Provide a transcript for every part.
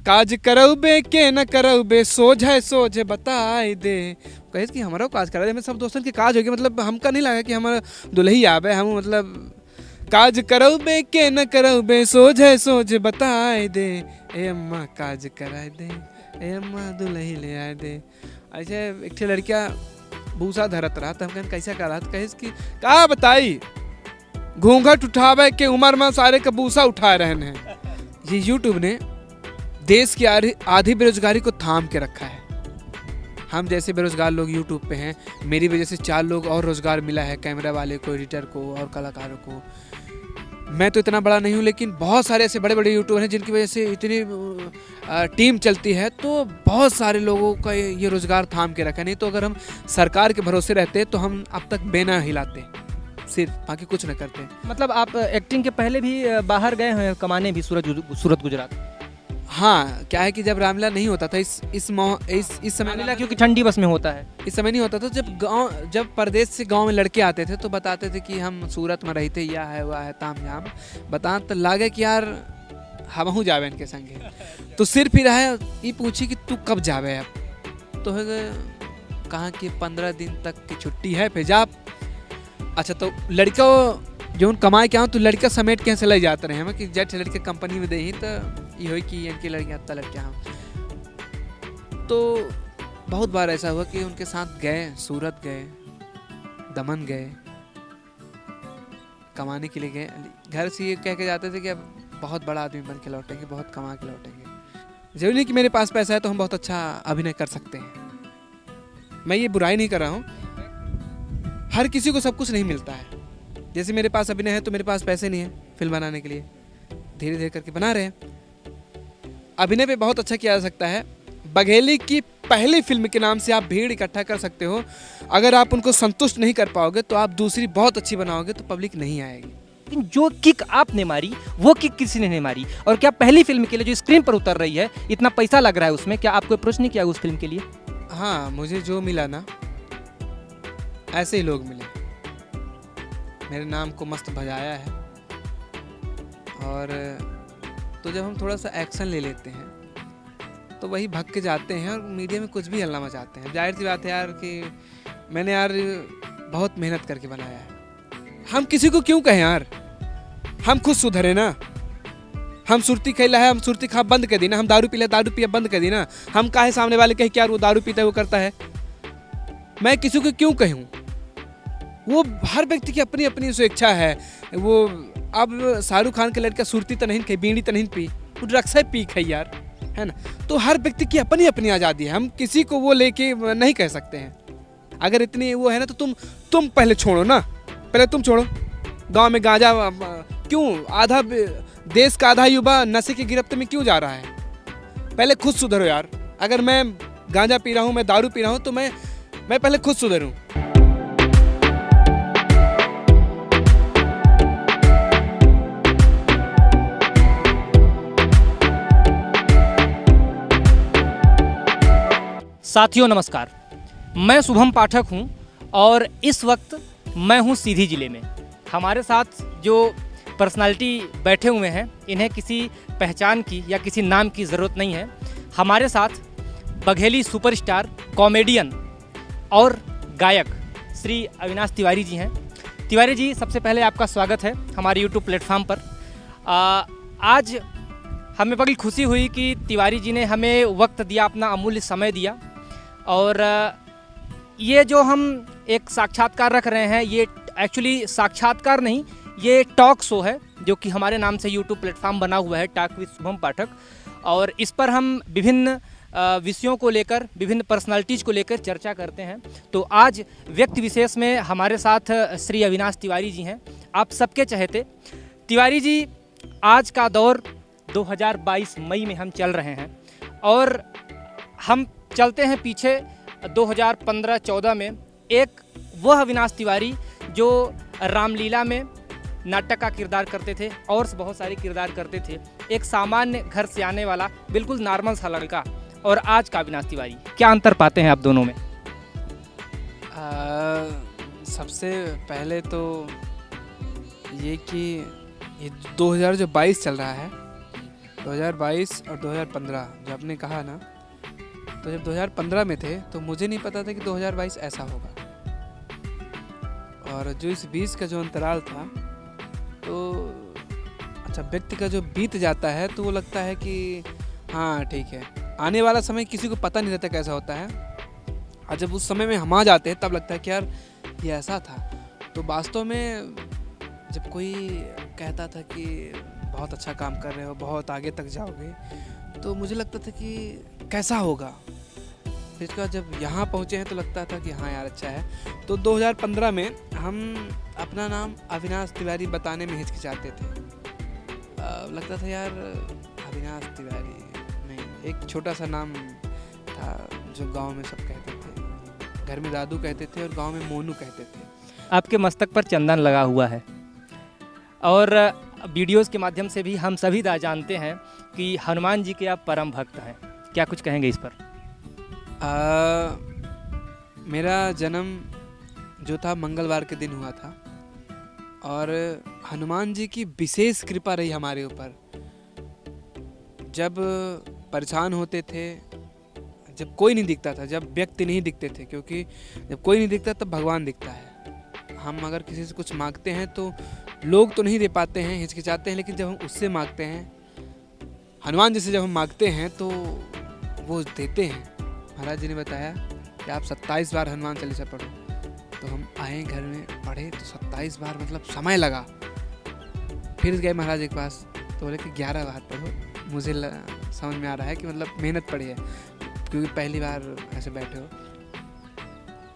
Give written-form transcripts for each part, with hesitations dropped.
काज करौबे के न करौबे सोझे बताए दे। कहे कि हमारा काज करा दे, हमें सब दोस्तन के काज हो गया, मतलब हमका नहीं लगा कि हमारा दुल्ही आवे, हम मतलब काज करौबे के न करौबे सोझे बताए दे, ए अम्मा काज कराए दे, ए अम्मा दुल्ही ले आए दे। ऐसे एक लड़किया भूसा धरत रहा, हम कहन कैसा करा, कहे कि का बताई घूंघट उठावे के उम्र में सारे का भूसा उठा रहे हैं। ये यूट्यूब ने देश की आधी बेरोजगारी को थाम के रखा है। हम जैसे बेरोजगार लोग यूट्यूब पे हैं, मेरी वजह से 4 लोग और रोजगार मिला है, कैमरा वाले को, एडिटर को और कलाकारों को। मैं तो इतना बड़ा नहीं हूँ, लेकिन बहुत सारे ऐसे बड़े बड़े यूट्यूबर हैं जिनकी वजह से इतनी टीम चलती है, तो बहुत सारे लोगों का ये रोजगार थाम के रखा है। नहीं तो अगर हम सरकार के भरोसे रहते तो हम अब तक बेना हिलाते, सिर्फ, बाकी कुछ न करते। मतलब आप एक्टिंग के पहले भी बाहर गए हैं कमाने भी, सूरत गुजरात? हाँ, क्या है कि जब रामलीला नहीं होता था इस समय, रामलीला क्योंकि ठंडी बस में होता है, इस समय नहीं होता था। जब परदेश से गांव में लड़के आते थे तो बताते थे कि हम सूरत में रहते, या है वह है ताम झाम, बता तो लागे कि यार हम जावे इनके संगे। तो सिर्फ ही रहा ये पूछी कि तू कब जावे अब, तो कहा कि 15 दिन तक की छुट्टी है, फिर जा। अच्छा, तो लड़का जो कमाए क्या हो तो लड़का समेट के से ले जाते रहे हम कि जट लड़के कंपनी में दे ही, तो ये हो कि इनकी लड़कियाँ इतना लड़कियाँ हम। तो बहुत बार ऐसा हुआ कि उनके साथ गए, सूरत गए, दमन गए, कमाने के लिए गए। घर से ये कह के जाते थे कि अब बहुत बड़ा आदमी बन के लौटेंगे, बहुत कमा के लौटेंगे। जरूरी नहीं कि मेरे पास पैसा है तो हम बहुत अच्छा अभिनय कर सकते हैं। मैं ये बुराई नहीं कर रहा हूँ, हर किसी को सब कुछ नहीं मिलता है। जैसे मेरे पास अभिनय है तो मेरे पास पैसे नहीं है फिल्म बनाने के लिए, धीरे धीरे करके बना रहे हैं। अभिनय पे बहुत अच्छा किया जा सकता है। बघेली की पहली फिल्म के नाम से आप भीड़ इकट्ठा कर सकते हो, अगर आप उनको संतुष्ट नहीं कर पाओगे तो आप दूसरी बहुत अच्छी बनाओगे तो पब्लिक नहीं आएगी। लेकिन जो किक आपने मारी वो किक किसी ने नहीं मारी। और क्या पहली फिल्म के लिए जो स्क्रीन पर उतर रही है, इतना पैसा लग रहा है उसमें, क्या आपको अप्रोच नहीं किया उस फिल्म के लिए? हाँ, मुझे जो मिला ना ऐसे ही लोग मिले, मेरे नाम को मस्त भजाया है। और तो जब हम थोड़ा सा एक्शन ले लेते हैं तो वही भग के जाते हैं और मीडिया में कुछ भी हल्ला मचाते हैं। जाहिर सी बात है यार कि मैंने यार बहुत मेहनत करके बनाया है। हम किसी को क्यों कहें यार, हम खुद सुधरे ना। हम सुरती खैला है, हम सुरती खा बंद कर दी ना। हम दारू पी ले, दारू पिया बंद कर दी ना। हम काहे सामने वाले कहे कि यार वो दारू पीता है, वो करता है। मैं किसी को क्यों कहूँ, वो हर व्यक्ति की अपनी अपनी स्वेच्छा है। वो अब शाहरुख खान के लड़का सुरती तो नहीं खाई, बीड़ी तो नहीं पी, वो ड्रग्स पी खाई यार, है ना। तो हर व्यक्ति की अपनी अपनी आज़ादी है, हम किसी को वो लेके नहीं कह सकते हैं। अगर इतनी वो है ना तो तुम पहले छोड़ो ना, पहले तुम छोड़ो। गांव में गांजा क्यों, आधा देश का आधा युवा नशे की गिरफ्त में क्यों जा रहा है? पहले खुद सुधरो यार। अगर मैं गांजा पी रहा हूँ, मैं दारू पी रहा हूँ, तो मैं पहले खुद सुधरूँ। साथियों नमस्कार, मैं शुभम पाठक हूं और इस वक्त मैं हूं सीधी ज़िले में। हमारे साथ जो पर्सनालिटी बैठे हुए हैं, इन्हें किसी पहचान की या किसी नाम की ज़रूरत नहीं है। हमारे साथ बघेली सुपरस्टार, कॉमेडियन और गायक श्री अविनाश तिवारी जी हैं। तिवारी जी, सबसे पहले आपका स्वागत है हमारे यूट्यूब प्लेटफॉर्म पर। आज हमें बड़ी खुशी हुई कि तिवारी जी ने हमें वक्त दिया, अपना अमूल्य समय दिया। और ये जो हम एक साक्षात्कार रख रहे हैं, ये एक्चुअली साक्षात्कार नहीं, ये टॉक शो है जो कि हमारे नाम से यूट्यूब प्लेटफॉर्म बना हुआ है, टॉक विद शुभम पाठक। और इस पर हम विभिन्न विषयों को लेकर, विभिन्न पर्सनालिटीज़ को लेकर चर्चा करते हैं। तो आज व्यक्ति विशेष में हमारे साथ श्री अविनाश तिवारी जी हैं, आप सबके चहेते। तिवारी जी, आज का दौर 2022 मई में हम चल रहे हैं और हम चलते हैं पीछे 2015-14 में। एक वह अविनाश तिवारी जो रामलीला में नाटक का किरदार करते थे और बहुत सारे किरदार करते थे, एक सामान्य घर से आने वाला बिल्कुल नॉर्मल सा लड़का, और आज का अविनाश तिवारी, क्या अंतर पाते हैं आप दोनों में? सबसे पहले तो ये कि ये 2022 चल रहा है, 2022 और 2015 जो आपने कहा ना, तो जब 2015 में थे तो मुझे नहीं पता था कि 2022 ऐसा होगा। और जो इस 20 का जो अंतराल था, तो अच्छा, व्यक्ति का जो बीत जाता है तो वो लगता है कि हाँ ठीक है, आने वाला समय किसी को पता नहीं रहता कैसा होता है, और जब उस समय में हम आ जाते हैं तब लगता है कि यार ये ऐसा था। तो वास्तव में जब कोई कहता था कि बहुत अच्छा काम कर रहे हो, बहुत आगे तक जाओगे, तो मुझे लगता था कि कैसा होगा। फिर उसके बाद जब यहाँ पहुँचे हैं तो लगता था कि हाँ यार अच्छा है। तो 2015 में हम अपना नाम अविनाश तिवारी बताने में हिचकिचाते थे। लगता था यार अविनाश तिवारी नहीं, एक छोटा सा नाम था जो गांव में सब कहते थे। घर में दादू कहते थे और गांव में मोनू कहते थे। आपके मस्तक पर चंदन लगा हुआ है और वीडियोस के माध्यम से भी हम सभी जानते हैं कि हनुमान जी के आप परम भक्त हैं। क्या कुछ कहेंगे इस पर? मेरा जन्म जो था मंगलवार के दिन हुआ था, और हनुमान जी की विशेष कृपा रही हमारे ऊपर। जब परेशान होते थे, जब कोई नहीं दिखता था, जब व्यक्ति नहीं दिखते थे, क्योंकि जब कोई नहीं दिखता तब भगवान दिखता है। हम अगर किसी से कुछ मांगते हैं तो लोग तो नहीं दे पाते हैं, हिचकिचाते हैं, लेकिन जब हम उससे मांगते हैं, हनुमान जी से जब हम मांगते हैं तो वो देते हैं। महाराज जी ने बताया कि आप 27 बार हनुमान चालीसा पढ़ो। तो हम आए घर में, पढ़े तो 27 बार, मतलब समय लगा। फिर गए महाराज जी के पास तो बोले कि 11 बार पढ़ो। मुझे समझ में आ रहा है कि मतलब मेहनत पड़ी है, क्योंकि पहली बार ऐसे बैठे हो।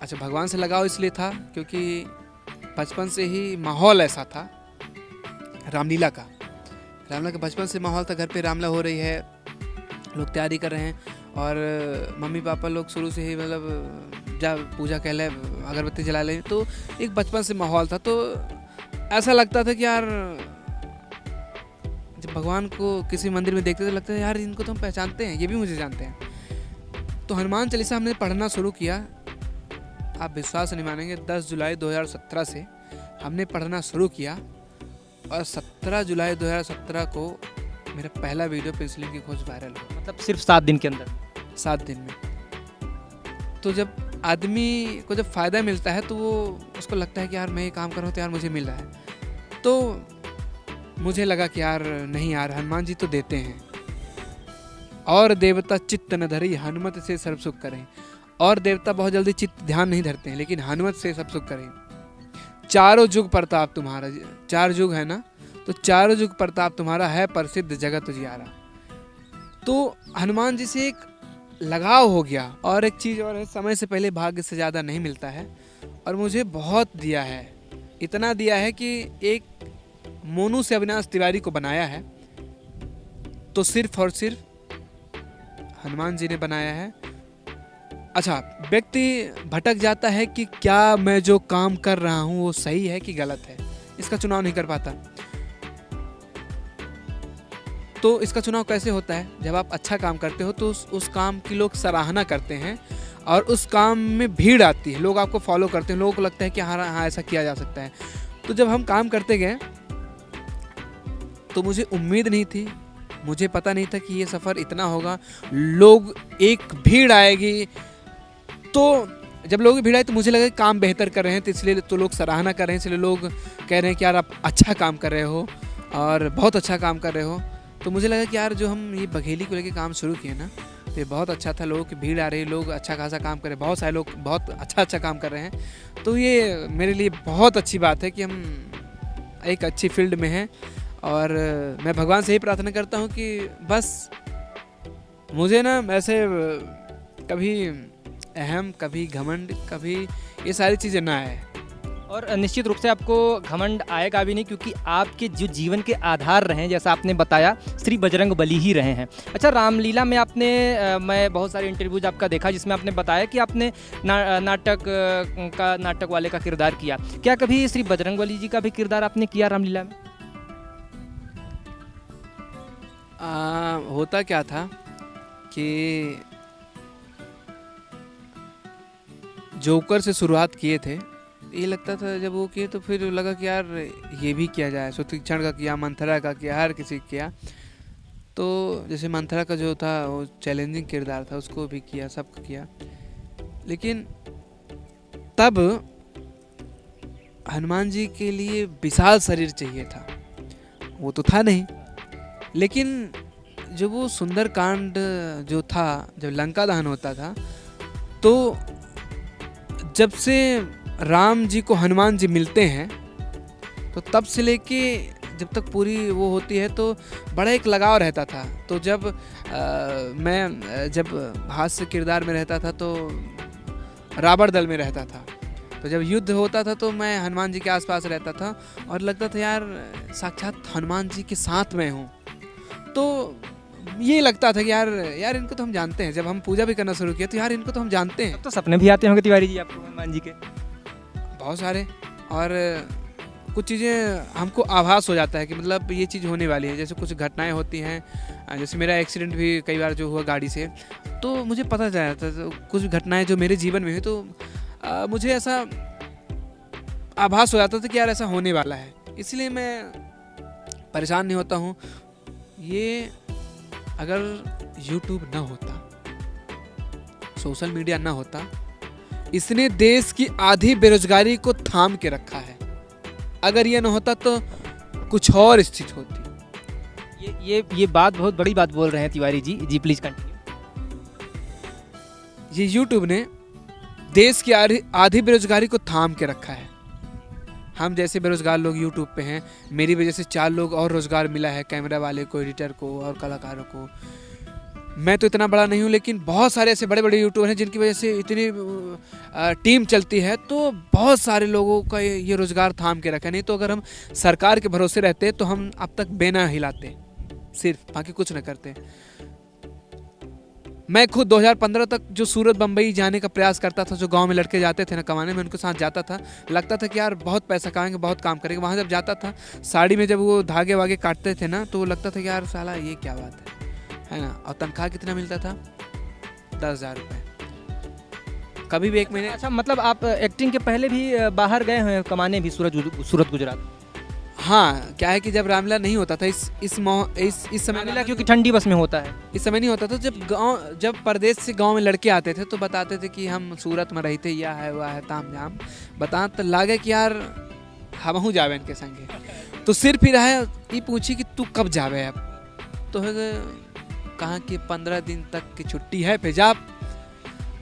अच्छा, भगवान से लगाव इसलिए था क्योंकि बचपन से ही माहौल ऐसा था रामलीला का। बचपन से माहौल था, घर पे रामलीला हो रही है, लोग तैयारी कर रहे हैं, और मम्मी पापा लोग शुरू से ही मतलब जब पूजा कह ले, अगरबत्ती जला लें, तो एक बचपन से माहौल था। तो ऐसा लगता था कि यार जब भगवान को किसी मंदिर में देखते तो लगता है यार इनको तो हम पहचानते हैं, ये भी मुझे जानते हैं। तो हनुमान चालीसा हमने पढ़ना शुरू किया। आप विश्वास नहीं मानेंगे, 10 जुलाई 2017 से हमने पढ़ना शुरू किया, और 17 जुलाई 2017 को मेरा पहला वीडियो पेंसिलिन की खोज वायरल हुआ। मतलब सिर्फ 7 दिन के अंदर? 7 दिन में। तो जब आदमी को जब फ़ायदा मिलता है तो वो उसको लगता है कि यार मैं ये काम कर रहा हूँ तो यार मुझे मिल रहा है। तो मुझे लगा कि यार नहीं यार, हनुमान जी तो देते हैं। और देवता चित्त न धरी, हनुमत से सर्व सुख करें। और देवता बहुत जल्दी चित्त ध्यान नहीं धरते हैं, लेकिन हनुमत से सब सुख करें। चारों जुग प्रताप तुम्हारा, 4 जुग है ना, तो चारों जुग प्रताप तुम्हारा है प्रसिद्ध जगत उजियारा। तो हनुमान जी से एक लगाव हो गया। और एक चीज़ और है, समय से पहले भाग्य से ज़्यादा नहीं मिलता है, और मुझे बहुत दिया है। इतना दिया है कि एक मोनू से अविनाश तिवारी को बनाया है तो सिर्फ और सिर्फ हनुमान जी ने बनाया है। अच्छा, व्यक्ति भटक जाता है कि क्या मैं जो काम कर रहा हूँ वो सही है कि गलत है, इसका चुनाव नहीं कर पाता। तो इसका चुनाव कैसे होता है? जब आप अच्छा काम करते हो तो उस काम की लोग सराहना करते हैं, और उस काम में भीड़ आती है, लोग आपको फॉलो करते हैं, लोगों को लगता है कि हाँ ऐसा किया जा सकता है। तो जब हम काम करते गए तो मुझे उम्मीद नहीं थी, मुझे पता नहीं था कि ये सफ़र इतना होगा, लोग एक भीड़ आएगी। तो जब लोगों की भीड़ आई तो मुझे लगा कि काम बेहतर कर रहे हैं, तो इसलिए तो लोग सराहना कर रहे हैं, इसलिए लोग कह रहे हैं कि यार आप अच्छा काम कर रहे हो और बहुत अच्छा काम कर रहे हो। तो मुझे लगा कि यार जो हम ये बघेली को लेके काम शुरू किए ना, तो ये बहुत अच्छा था, लोगों की भीड़ आ रही है, लोग अच्छा खासा काम कर रहे हैं, बहुत सारे लोग बहुत अच्छा काम कर रहे हैं। तो ये मेरे लिए बहुत अच्छी बात है कि हम एक अच्छी फील्ड में हैं। और मैं भगवान से ही प्रार्थना करता हूँ कि बस मुझे ना ऐसे कभी अहम, कभी घमंड, कभी ये सारी चीज़ें ना आए। और निश्चित रूप से आपको घमंड आएगा भी नहीं, क्योंकि आपके जो जीवन के आधार रहे हैं, जैसा आपने बताया, श्री बजरंग बली ही रहे हैं। अच्छा, रामलीला में आपने मैं बहुत सारे इंटरव्यूज आपका देखा जिसमें आपने बताया कि आपने नाटक वाले का किरदार किया। क्या कभी श्री बजरंग बली जी का भी किरदार आपने किया रामलीला में? होता क्या था कि जोकर से शुरुआत किए थे, ये लगता था जब वो किए तो फिर लगा कि यार ये भी किया जाए। सुतीक्षण का किया, मंथरा का किया, हर किसी किया। तो जैसे मंथरा का जो था वो चैलेंजिंग किरदार था, उसको भी किया, सबको किया। लेकिन तब हनुमान जी के लिए विशाल शरीर चाहिए था, वो तो था नहीं। लेकिन जो वो सुंदरकांड जो था, जब लंका दहन होता था, तो जब से राम जी को हनुमान जी मिलते हैं, तो तब से लेके जब तक पूरी वो होती है तो बड़ा एक लगाव रहता था। तो जब मैं जब हास्य किरदार में रहता था तो रावण दल में रहता था, तो जब युद्ध होता था तो मैं हनुमान जी के आसपास रहता था और लगता था यार साक्षात हनुमान जी के साथ मैं हूँ। तो ये लगता था कि यार इनको तो हम जानते हैं। जब हम पूजा भी करना शुरू किया तो यार इनको तो हम जानते हैं। अब तो सपने भी आते होंगे तिवारी जी आपको हनुमान जी के? बहुत सारे, और कुछ चीज़ें हमको आभास हो जाता है कि मतलब ये चीज़ होने वाली है। जैसे कुछ घटनाएं होती हैं, जैसे मेरा एक्सीडेंट भी कई बार जो हुआ गाड़ी से, तो मुझे पता चल जाता है। तो कुछ घटनाएं जो मेरे जीवन में हुई तो मुझे ऐसा आभास हो जाता था कि यार ऐसा होने वाला है। इसलिए मैं परेशान नहीं होता हूँ। ये अगर YouTube ना होता, सोशल मीडिया ना होता, इसने देश की आधी बेरोजगारी को थाम के रखा है। अगर ये ना होता तो कुछ और स्थिति होती। ये बात बहुत बड़ी बात बोल रहे हैं तिवारी जी। जी प्लीज कंटिन्यू। ये YouTube ने देश की आधी बेरोजगारी को थाम के रखा है। हम जैसे बेरोजगार लोग YouTube पे हैं, मेरी वजह से 4 लोग और रोजगार मिला है, कैमरा वाले को, एडिटर को और कलाकारों को। मैं तो इतना बड़ा नहीं हूँ, लेकिन बहुत सारे ऐसे बड़े बड़े यूट्यूबर हैं जिनकी वजह से इतनी टीम चलती है। तो बहुत सारे लोगों का ये रोजगार थाम के रखा। नहीं तो अगर हम सरकार के भरोसे रहते तो हम अब तक बेना हिलाते, सिर्फ, बाकी कुछ न करते। मैं खुद 2015 तक जो सूरत बम्बई जाने का प्रयास करता था, जो गांव में लड़के जाते थे ना कमाने, में उनके साथ जाता था। लगता था कि यार बहुत पैसा कमाएंगे, बहुत काम करेंगे। वहाँ जब जाता था, साड़ी में जब वो धागे वागे काटते थे ना, तो लगता था कि यार साला ये क्या बात है ना। और तनख्वाह कितना मिलता था? 10,000 रुपये कभी भी एक महीने। अच्छा, मतलब आप एक्टिंग के पहले भी बाहर गए हैं कमाने भी, सूरत गुजरात? हाँ, क्या है कि जब रामलीला नहीं होता था इस समय, रामलीला क्योंकि ठंडी बस में होता है, इस समय नहीं होता था। जब परदेश से गांव में लड़के आते थे तो बताते थे कि हम सूरत में रहते, यह है वह है, ताम झाम बता, तो लागे कि यार हम जावे इनके संगे। तो सिर फिर है, ये पूछी कि तू कब जावे अब? तो कहा कि 15 दिन तक की छुट्टी है पेजाब।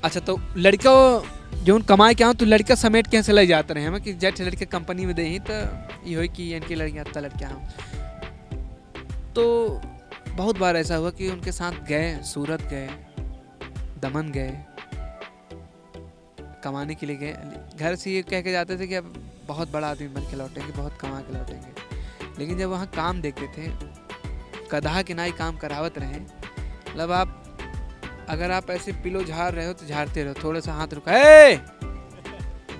अच्छा, तो लड़का जो कमाए क्या हो तो लड़का समेट के चले जाते रहे हम कि जेठ लड़के कंपनी में दे ही, तो ये हो कि इनकी लड़कियाँ इतना लड़कियाँ हों। तो बहुत बार ऐसा हुआ कि उनके साथ गए, सूरत गए, दमन गए, कमाने के लिए गए। घर से ये कह के जाते थे कि अब बहुत बड़ा आदमी बन के लौटेंगे, बहुत कमा के लौटेंगे। लेकिन जब वहाँ काम देखते थे, गधा के नाई काम करावत रहे। मतलब आप अगर आप ऐसे पिलो झाड़ रहे हो तो झाड़ते रहो, थोड़ा सा हाथ रुका,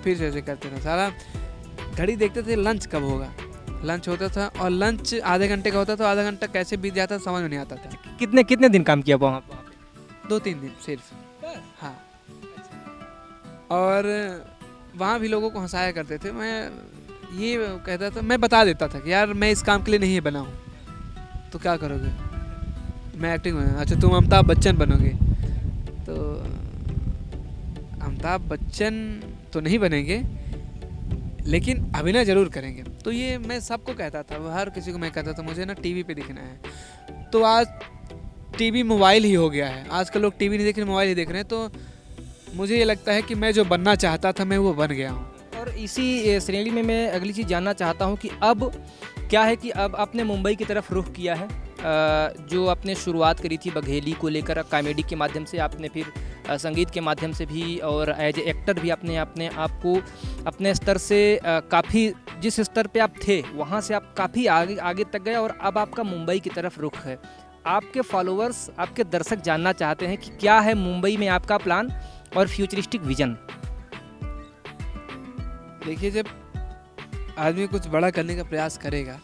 फिर से ऐसे करते रहो। सारा घड़ी देखते थे लंच कब होगा। लंच होता था और लंच आधे घंटे का होता था, आधा घंटा कैसे बीत जाता समझ में नहीं आता था। कितने दिन काम किया वहाँ पे? 2-3 दिन सिर्फ। हाँ, और वहाँ भी लोगों को हंसाया करते थे। मैं ये कहता था, मैं बता देता था कि यार मैं इस काम के लिए नहीं बना हूँ। तो क्या करोगे? मैं एक्टिंग में। अच्छा, तुम अमिताभ बच्चन बनोगे? तो अमिताभ बच्चन तो नहीं बनेंगे, लेकिन अभिनय जरूर करेंगे। तो ये मैं सबको कहता था, हर किसी को मैं कहता था मुझे ना टीवी पे दिखना है। तो आज टीवी मोबाइल ही हो गया है। आजकल लोग टीवी नहीं देख रहे, मोबाइल ही देख रहे हैं। तो मुझे ये लगता है कि मैं जो बनना चाहता था मैं वो बन गया हूँ। और इसी श्रेणी में मैं अगली चीज़ जानना चाहता हूँ कि अब क्या है कि अब आपने मुंबई की तरफ रुख किया है। जो आपने शुरुआत करी थी बघेली को लेकर, कॉमेडी के माध्यम से, आपने फिर संगीत के माध्यम से भी, और एज ए एक्टर भी आपने आप को अपने स्तर से काफ़ी, जिस स्तर पे आप थे वहाँ से आप काफ़ी आगे तक गए, और अब आपका मुंबई की तरफ रुख है। आपके फॉलोअर्स, आपके दर्शक जानना चाहते हैं कि क्या है मुंबई में आपका प्लान और फ्यूचरिस्टिक विजन। देखिए, जब आदमी कुछ बड़ा करने का प्रयास करेगा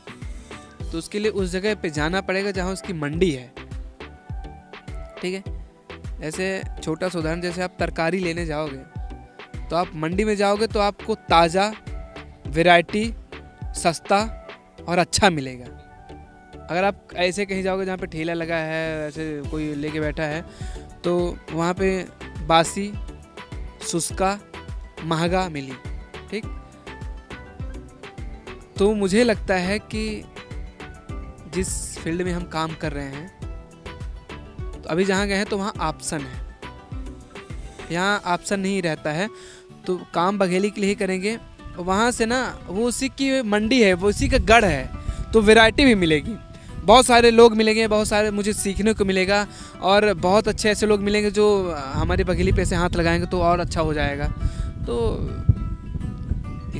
तो उसके लिए उस जगह पे जाना पड़ेगा जहाँ उसकी मंडी है। ठीक है, जैसे छोटा सा उदाहरण, जैसे आप तरकारी लेने जाओगे तो आप मंडी में जाओगे तो आपको ताज़ा, वैरायटी, सस्ता और अच्छा मिलेगा। अगर आप ऐसे कहीं जाओगे जहाँ पे ठेला लगा है, ऐसे कोई लेके बैठा है, तो वहाँ पे बासी, सुस्का, महंगा मिली, ठीक। तो मुझे लगता है कि जिस फील्ड में हम काम कर रहे हैं, तो अभी जहाँ गए हैं तो वहाँ ऑप्शन है, यहाँ ऑप्शन नहीं रहता है, तो काम बघेली के लिए ही करेंगे। वहाँ से ना वो उसी की मंडी है, वो उसी का गढ़ है, तो वैरायटी भी मिलेगी, बहुत सारे लोग मिलेंगे, बहुत सारे मुझे सीखने को मिलेगा, और बहुत अच्छे ऐसे लोग मिलेंगे जो हमारी बघेली पे से हाथ लगाएंगे तो और अच्छा हो जाएगा। तो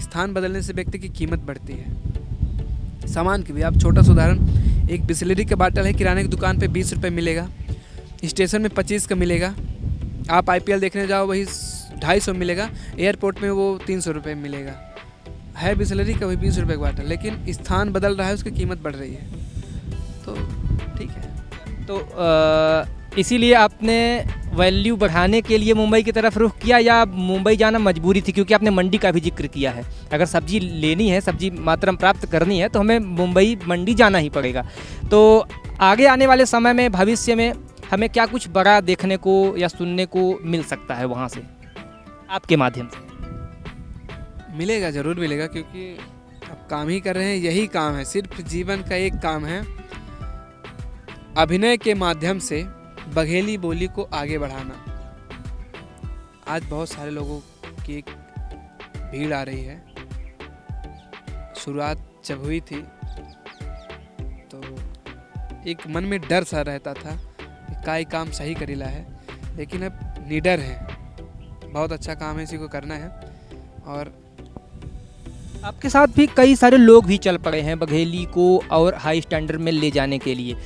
स्थान बदलने से व्यक्ति की कीमत बढ़ती है। सामान की भी, आप छोटा सा उदाहरण, एक बिस्लरी का बाटल है किराने की दुकान पे 20 रुपये मिलेगा, स्टेशन में 25 का मिलेगा, आप IPL देखने जाओ वही 250 मिलेगा, एयरपोर्ट में वो 300 रुपये मिलेगा। है बिस्लरी का वही 20 रुपये का बाटल, लेकिन स्थान बदल रहा है, उसकी कीमत बढ़ रही है, तो ठीक है। तो इसीलिए आपने वैल्यू बढ़ाने के लिए मुंबई की तरफ रुख किया, या मुंबई जाना मजबूरी थी? क्योंकि आपने मंडी का भी जिक्र किया है, अगर सब्जी लेनी है, सब्जी मात्रा प्राप्त करनी है, तो हमें मुंबई मंडी जाना ही पड़ेगा। तो आगे आने वाले समय में, भविष्य में हमें क्या कुछ बड़ा देखने को या सुनने को मिल सकता है वहाँ से, आपके माध्यम से? मिलेगा, ज़रूर मिलेगा, क्योंकि अब काम ही कर रहे हैं, यही काम है, सिर्फ जीवन का एक काम है, अभिनय के माध्यम से बघेली बोली को आगे बढ़ाना। आज बहुत सारे लोगों की एक भीड़ आ रही है। शुरुआत जब हुई थी तो एक मन में डर सा रहता था कि काई काम सही करीला है, लेकिन अब निडर है, बहुत अच्छा काम है, इसी को करना है। और आपके साथ भी कई सारे लोग भी चल पड़े हैं बघेली को और हाई स्टैंडर्ड में ले जाने के लिए।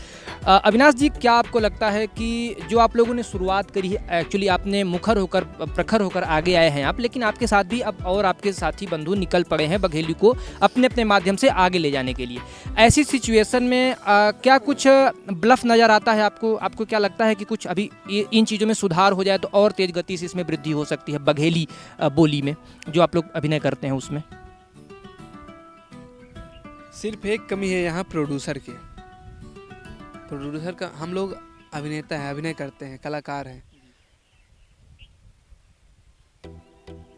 अविनाश जी, क्या आपको लगता है कि जो आप लोगों ने शुरुआत करी है, एक्चुअली आपने प्रखर होकर आगे आए हैं आप, लेकिन आपके साथ भी अब और आपके साथी बंधु निकल पड़े हैं बघेली को अपने अपने माध्यम से आगे ले जाने के लिए। ऐसी सिचुएशन में क्या कुछ ब्लफ नज़र आता है आपको? आपको क्या लगता है कि कुछ अभी इन चीज़ों में सुधार हो जाए तो और तेज़ गति से इसमें वृद्धि हो सकती है बघेली बोली में, जो आप लोग अभिनय करते हैं उसमें? सिर्फ एक कमी है यहाँ प्रोड्यूसर की। प्रोड्यूसर का, हम लोग अभिनेता हैं, अभिनय करते हैं, कलाकार हैं,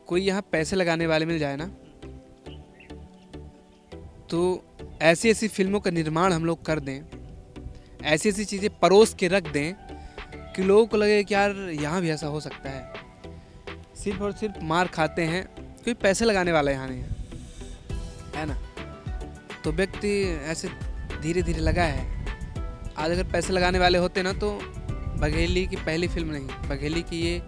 कोई यहाँ पैसे लगाने वाले मिल जाए ना, तो ऐसी ऐसी फिल्मों का निर्माण हम लोग कर दें, ऐसी ऐसी चीज़ें परोस के रख दें कि लोगों को लगे कि यार यहाँ भी ऐसा हो सकता है। सिर्फ और सिर्फ मार खाते हैं, कोई पैसे लगाने वाला यहाँ नहीं है ना, तो व्यक्ति ऐसे धीरे धीरे लगा है। आज अगर पैसे लगाने वाले होते ना, तो बघेली की पहली फिल्म नहीं, बघेली की ये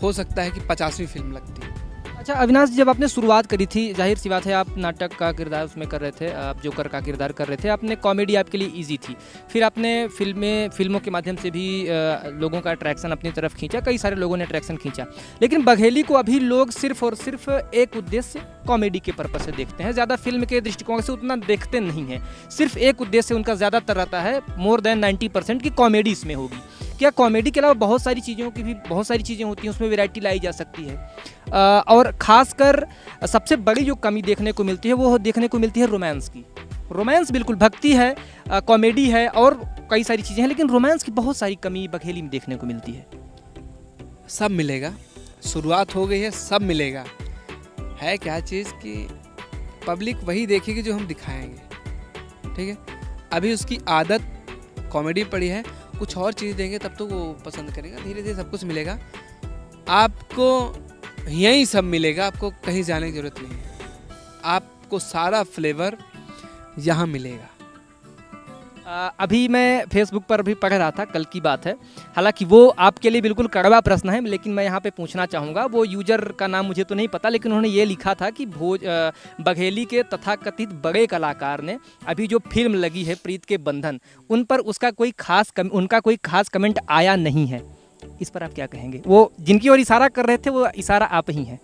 हो सकता है कि 50वीं फिल्म लगती। अच्छा अविनाश, जब आपने शुरुआत करी थी, जाहिर सी बात है आप नाटक का किरदार उसमें कर रहे थे, आप जोकर का किरदार कर रहे थे, आपने कॉमेडी आपके लिए इजी थी, फिर आपने फिल्मों के माध्यम से भी लोगों का अट्रैक्शन अपनी तरफ खींचा, कई सारे लोगों ने अट्रैक्शन खींचा, लेकिन बघेली को अभी लोग सिर्फ और सिर्फ एक उद्देश्य कॉमेडी के पर्पज से देखते हैं, ज़्यादा फिल्म के दृष्टिकोण से उतना देखते नहीं हैं। सिर्फ एक उद्देश्य उनका ज़्यादातर रहता है, मोर देन 90% की कॉमेडी इसमें होगी। क्या कॉमेडी के अलावा बहुत सारी चीज़ें होती हैं, उसमें वैरायटी लाई जा सकती है? और ख़ासकर सबसे बड़ी जो कमी देखने को मिलती है वो देखने को मिलती है रोमांस की। रोमांस बिल्कुल, भक्ति है, कॉमेडी है और कई सारी चीज़ें हैं, लेकिन रोमांस की बहुत सारी कमी बघेली में देखने को मिलती है। सब मिलेगा, शुरुआत हो गई है, सब मिलेगा। है क्या चीज़ कि पब्लिक वही देखेगी जो हम दिखाएंगे, ठीक है। अभी उसकी आदत कॉमेडी पड़ी है, कुछ और चीज़ देंगे तब तो वो पसंद करेगा। धीरे धीरे सब कुछ मिलेगा, आपको यहीं सब मिलेगा, आपको कहीं जाने की ज़रूरत नहीं है, आपको सारा फ्लेवर यहाँ मिलेगा। अभी मैं फेसबुक पर भी पढ़ रहा था, कल की बात है, हालांकि वो आपके लिए बिल्कुल कड़वा प्रश्न है, लेकिन मैं यहाँ पे पूछना चाहूँगा। वो यूजर का नाम मुझे तो नहीं पता, लेकिन उन्होंने ये लिखा था कि बघेली के तथाकथित बड़े कलाकार ने अभी जो फिल्म लगी है प्रीत के बंधन, उन पर उनका कोई खास कमेंट आया नहीं है। इस पर आप क्या कहेंगे? वो जिनकी ओर इशारा कर रहे थे वो इशारा आप ही हैं,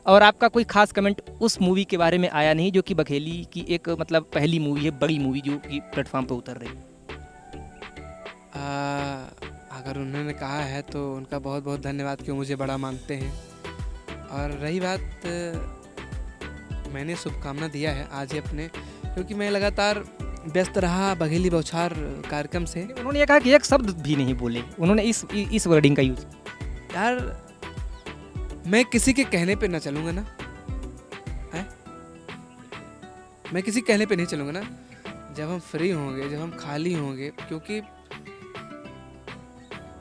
और आपका कोई खास कमेंट उस मूवी के बारे में आया नहीं, जो कि बघेली की एक मतलब पहली मूवी है, बड़ी मूवी जो कि प्लेटफॉर्म पे उतर रही है। अगर उन्होंने कहा है तो उनका बहुत बहुत धन्यवाद कि मुझे बड़ा मानते हैं। और रही बात, मैंने शुभकामना दिया है आज ही अपने, क्योंकि मैं लगातार व्यस्त रहा बघेली बौछार कार्यक्रम से। उन्होंने ये कहा कि एक शब्द भी नहीं बोले, उन्होंने इस वर्डिंग का यूज। यार मैं किसी के कहने पे ना चलूँगा ना, है मैं किसी कहने पे नहीं चलूँगा ना। जब हम फ्री होंगे, जब हम खाली होंगे, क्योंकि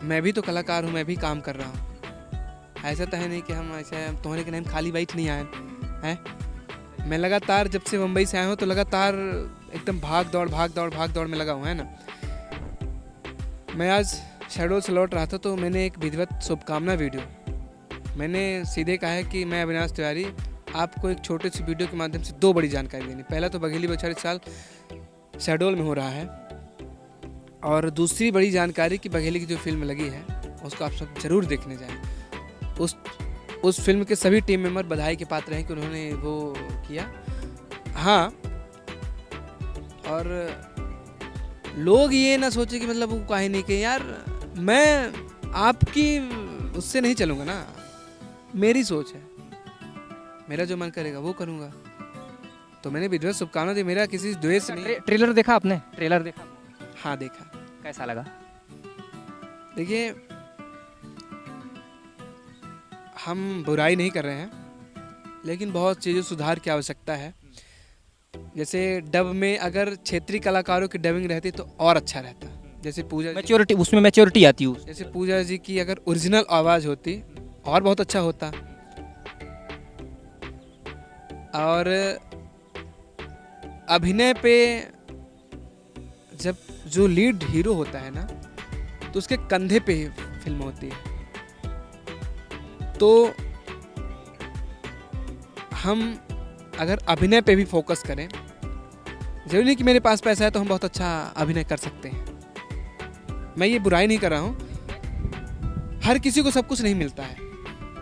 मैं भी तो कलाकार हूँ, मैं भी काम कर रहा हूँ। ऐसा तो है नहीं कि हम ऐसा तुम्हारे के नाम खाली बैठ नहीं आए हैं। मैं लगातार जब से मुंबई से आया हूँ तो लगातार एकदम भाग दौड़ में लगा हुआ है ना। मैं आज शहडोल से लौट रहा था तो मैंने एक विधिवत शुभकामना वीडियो मैंने सीधे कहा है कि मैं अविनाश तिवारी आपको एक छोटे से वीडियो के माध्यम से 2 बड़ी जानकारी देनी। पहला तो बघेली बौछार इस साल शहडोल में हो रहा है, और दूसरी बड़ी जानकारी कि बघेली की जो फिल्म लगी है उसको आप सब जरूर देखने जाएं। उस फिल्म के सभी टीम मेंबर बधाई के पात्र हैं कि उन्होंने वो किया। हाँ, और लोग ये ना सोचे कि मतलब वो काहे नहीं कि यार मैं आपकी उससे नहीं चलूँगा ना, मेरी सोच है, मेरा जो मन करेगा वो करूँगा। तो मैंने विधिवत शुभकामना दी, मेरा किसी द्वेष नहीं। ट्रेलर देखा आपने? ट्रेलर देखा? हाँ देखा। कैसा लगा? देखिए, हम बुराई नहीं कर रहे हैं, लेकिन बहुत चीज़ों सुधार की आवश्यकता है। जैसे डब में अगर क्षेत्रीय कलाकारों की डबिंग रहती तो और अच्छा रहता। जैसे पूजा मैच्योरिटी, उसमें मैच्योरिटी आती है। जैसे पूजा जी की अगर ओरिजिनल आवाज़ होती और बहुत अच्छा होता। और अभिनय पे जब जो लीड हीरो होता है ना तो उसके कंधे पे फिल्म होती है। तो हम अगर अभिनय पे भी फोकस करें, जरूरी नहीं कि मेरे पास पैसा है तो हम बहुत अच्छा अभिनय कर सकते हैं। मैं ये बुराई नहीं कर रहा हूँ, हर किसी को सब कुछ नहीं मिलता है।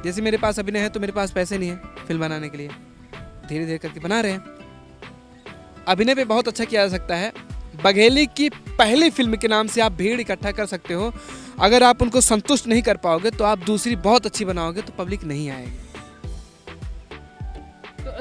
जैसे मेरे पास अभिनय है तो मेरे पास पैसे नहीं है फिल्म बनाने के लिए, धीरे धीरे करके बना रहे हैं। अभिनय पे बहुत अच्छा किया जा सकता है। बघेली की पहली फिल्म के नाम से आप भीड़ इकट्ठा कर सकते हो। अगर आप उनको संतुष्ट नहीं कर पाओगे तो आप दूसरी बहुत अच्छी बनाओगे तो पब्लिक नहीं आएगी।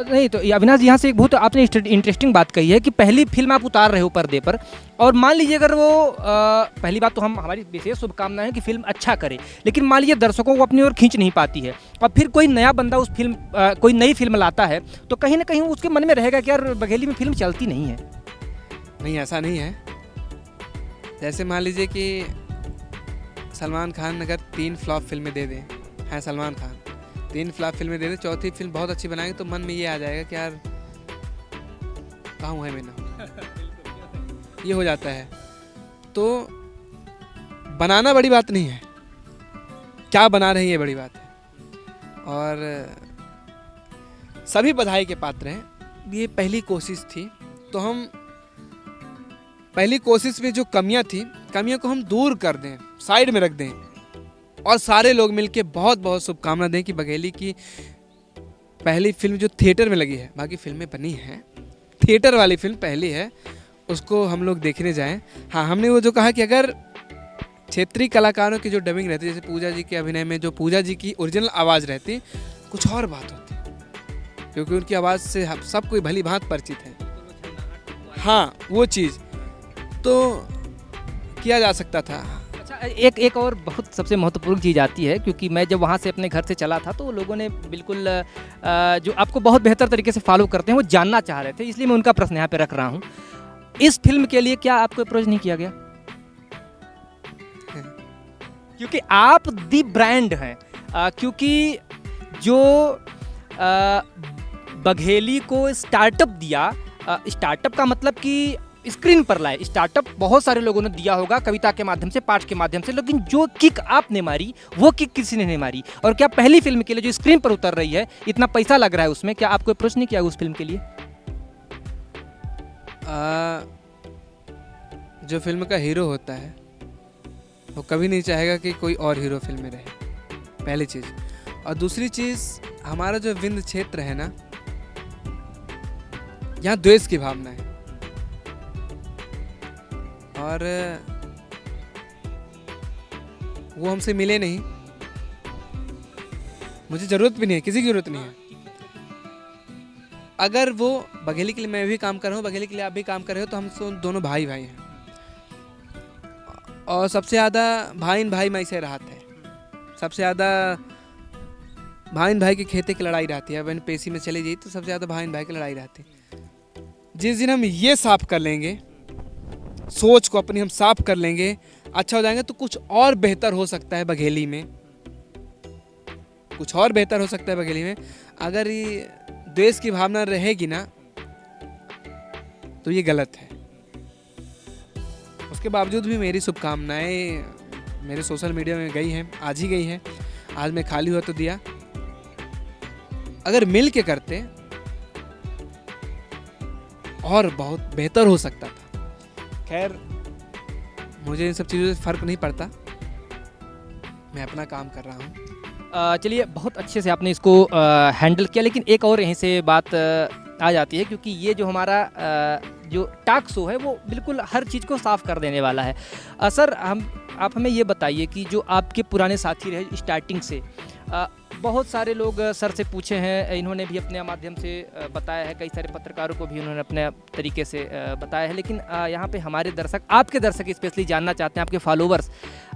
नहीं तो अविनाश, यहाँ से एक बहुत आपने इंटरेस्टिंग बात कही है कि पहली फिल्म आप उतार रहे हो पर्दे पर, और मान लीजिए अगर वो पहली बात तो हमारी विशेष शुभकामना है कि फिल्म अच्छा करे, लेकिन मान लीजिए दर्शकों को अपनी ओर खींच नहीं पाती है, और फिर कोई नया बंदा उस फिल्म कोई नई फिल्म लाता है तो कहीं ना कहीं उसके मन में रहेगा कि यार बघेली में फिल्म चलती नहीं है। नहीं, ऐसा नहीं है। जैसे मान लीजिए कि सलमान खान अगर 3 फ्लॉप फिल्में दे दें, हैं सलमान खान 3 फ्लॉप फिल्में दे दें, चौथी फिल्म बहुत अच्छी बनाएंगे तो मन में ये आ जाएगा कि यार कहाँ है मैंने, ये हो जाता है। तो बनाना बड़ी बात नहीं है, क्या बना रहे हैं ये बड़ी बात है। और सभी बधाई के पात्र हैं। ये पहली कोशिश थी तो हम पहली कोशिश में जो कमियां थी, कमियों को हम दूर कर दें, साइड में रख दें, और सारे लोग मिलके बहुत बहुत शुभकामना दें कि बघेली की पहली फिल्म जो थिएटर में लगी है, बाकी फिल्में बनी हैं, थिएटर वाली फिल्म पहली है, उसको हम लोग देखने जाएं। हाँ, हमने वो जो कहा कि अगर क्षेत्रीय कलाकारों की जो डबिंग रहती, जैसे पूजा जी के अभिनय में जो पूजा जी की ओरिजिनल आवाज़ रहती, कुछ और बात होती, क्योंकि उनकी आवाज़ से सब कोई भली भांति परिचित है। हाँ, वो चीज़ तो किया जा सकता था। अच्छा, एक और बहुत सबसे महत्वपूर्ण चीज़ आती है, क्योंकि मैं जब वहाँ से अपने घर से चला था तो लोगों ने बिल्कुल जो आपको बहुत बेहतर तरीके से फॉलो करते हैं वो जानना चाह रहे थे, इसलिए मैं उनका प्रश्न यहाँ पे रख रहा हूँ। इस फिल्म के लिए क्या आपको अप्रोच नहीं किया गया? क्योंकि आप दी ब्रांड हैं, क्योंकि जो बघेली को स्टार्टअप दिया, स्टार्टअप का मतलब कि स्क्रीन पर लाए, स्टार्टअप बहुत सारे लोगों ने दिया होगा कविता के माध्यम से, पाठ के माध्यम से, लेकिन जो किक आपने मारी वो किक किसी ने नहीं मारी। और क्या पहली फिल्म के लिए जो स्क्रीन पर उतर रही है, इतना पैसा लग रहा है उसमें, क्या आपको अप्रोच नहीं किया उस फिल्म के लिए? जो फिल्म का हीरो होता है वो कभी नहीं चाहेगा कि कोई और हीरो फिल्म में रहे, पहली चीज़। और दूसरी चीज़, हमारा जो विंध्य क्षेत्र है ना, यहाँ द्वेष की भावना है, और वो हमसे मिले नहीं, मुझे ज़रूरत भी नहीं है, किसी की ज़रूरत नहीं है। अगर वो बघेली के लिए मैं भी काम कर रहा हूँ, बघेली के लिए आप भी काम कर रहे हो, तो हम दोनों भाई भाई हैं। और सबसे ज़्यादा भाई भाई में से राहत है। सबसे ज़्यादा भाई भाई की खेती की लड़ाई रहती है। अब पेशी में चली गई तो सबसे ज़्यादा भाई भाई की लड़ाई रहती है। जिस दिन हम ये साफ कर लेंगे, सोच को अपनी हम साफ कर लेंगे, अच्छा हो जाएंगे, तो कुछ और बेहतर हो सकता है बघेली में, कुछ और बेहतर हो सकता है बघेली में। अगर ये देश की भावना रहेगी ना, तो ये गलत है। उसके बावजूद भी मेरी शुभकामनाएं मेरे सोशल मीडिया में गई हैं, आज ही गई हैं। आज मैं खाली हुआ तो दिया। अगर मिल के करते और बहुत बेहतर हो सकता था। खैर, मुझे इन सब चीज़ों से फ़र्क नहीं पड़ता, मैं अपना काम कर रहा हूँ। चलिए, बहुत अच्छे से आपने इसको हैंडल किया, लेकिन एक और यहीं से बात आ जाती है, क्योंकि ये जो हमारा जो टॉक शो है वो बिल्कुल हर चीज़ को साफ कर देने वाला है। सर, आप हमें ये बताइए कि जो आपके पुराने साथी रहे स्टार्टिंग से, बहुत सारे लोग सर से पूछे हैं, इन्होंने भी अपने माध्यम से बताया है, कई सारे पत्रकारों को भी उन्होंने अपने तरीके से बताया है, लेकिन यहाँ पे हमारे दर्शक, आपके दर्शक स्पेशली जानना चाहते हैं, आपके फॉलोवर्स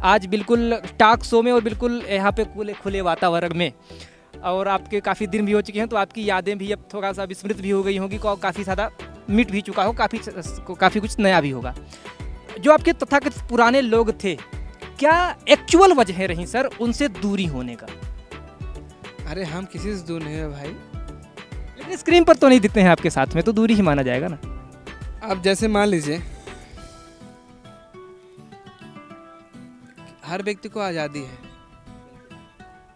आज बिल्कुल टॉक शो में और बिल्कुल यहाँ पे खुले वातावरण में, और आपके काफ़ी दिन भी हो चुके हैं, तो आपकी यादें भी अब थोड़ा सा विस्मृत भी हो गई होंगी, काफ़ी ज़्यादा मिट भी चुका हो, काफ़ी कुछ नया भी होगा। जो आपके तथाकथित पुराने लोग थे, क्या एक्चुअल वजह रही सर उनसे दूरी होने का? अरे हम किसी से दूर नहीं है भाई, लेकिन स्क्रीन पर तो नहीं दिखते हैं आपके साथ में, तो दूरी ही माना जाएगा ना। अब जैसे मान लीजिए, हर व्यक्ति को आज़ादी है।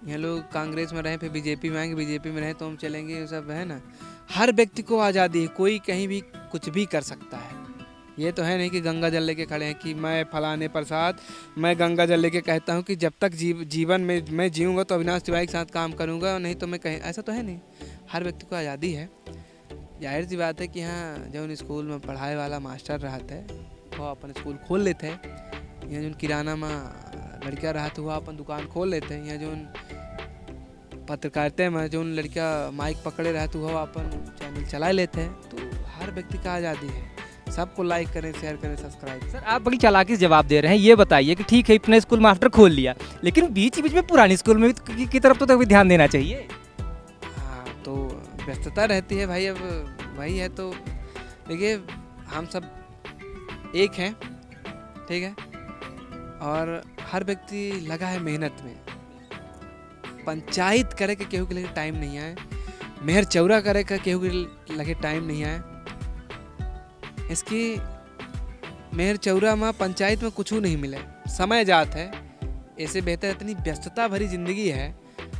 ये लोग कांग्रेस में रहे, फिर बीजेपी में आएंगे, बीजेपी में रहे तो हम चलेंगे, ये सब है ना। हर व्यक्ति को आज़ादी है, कोई कहीं भी कुछ भी कर सकता है। ये तो है नहीं कि गंगा जल लेके खड़े हैं कि मैं फलाने प्रसाद, मैं गंगा जल लेके कहता हूँ कि जब तक जीवन में मैं जीऊँगा तो अविनाश तिवारी के साथ काम करूँगा, नहीं तो मैं कहीं, ऐसा तो है नहीं। हर व्यक्ति को आज़ादी है। जाहिर सी बात है कि हाँ, जो स्कूल में पढ़ाई वाला मास्टर रहता है वो अपन स्कूल खोल लेते हैं, या जो किराना में लड़का रहता है वो अपन दुकान खोल लेते हैं, या जो पत्रकारिता में जो लड़का माइक पकड़े रहते वो अपन चैनल चला लेते हैं। तो हर व्यक्ति का आज़ादी है, सबको लाइक करें, शेयर करें, सब्सक्राइब। सर, आप बड़ी चालाकी से जवाब दे रहे हैं। ये बताइए कि ठीक है, इतने स्कूल मास्टर खोल लिया, लेकिन बीच बीच में पुरानी स्कूल में की तरफ तो भी ध्यान देना चाहिए। हाँ, तो व्यस्तता रहती है भाई, अब वही है। तो देखिए, हम सब एक हैं, ठीक है, और हर व्यक्ति लगा है मेहनत में। पंचायत करे के केहू के लिए टाइम नहीं आए, मेहर चौरा करे का केहू के लगे टाइम नहीं आए। इसकी मेहर चौरा में पंचायत में कुछ नहीं मिले, समय जात है। ऐसे बेहतर इतनी व्यस्तता भरी जिंदगी है,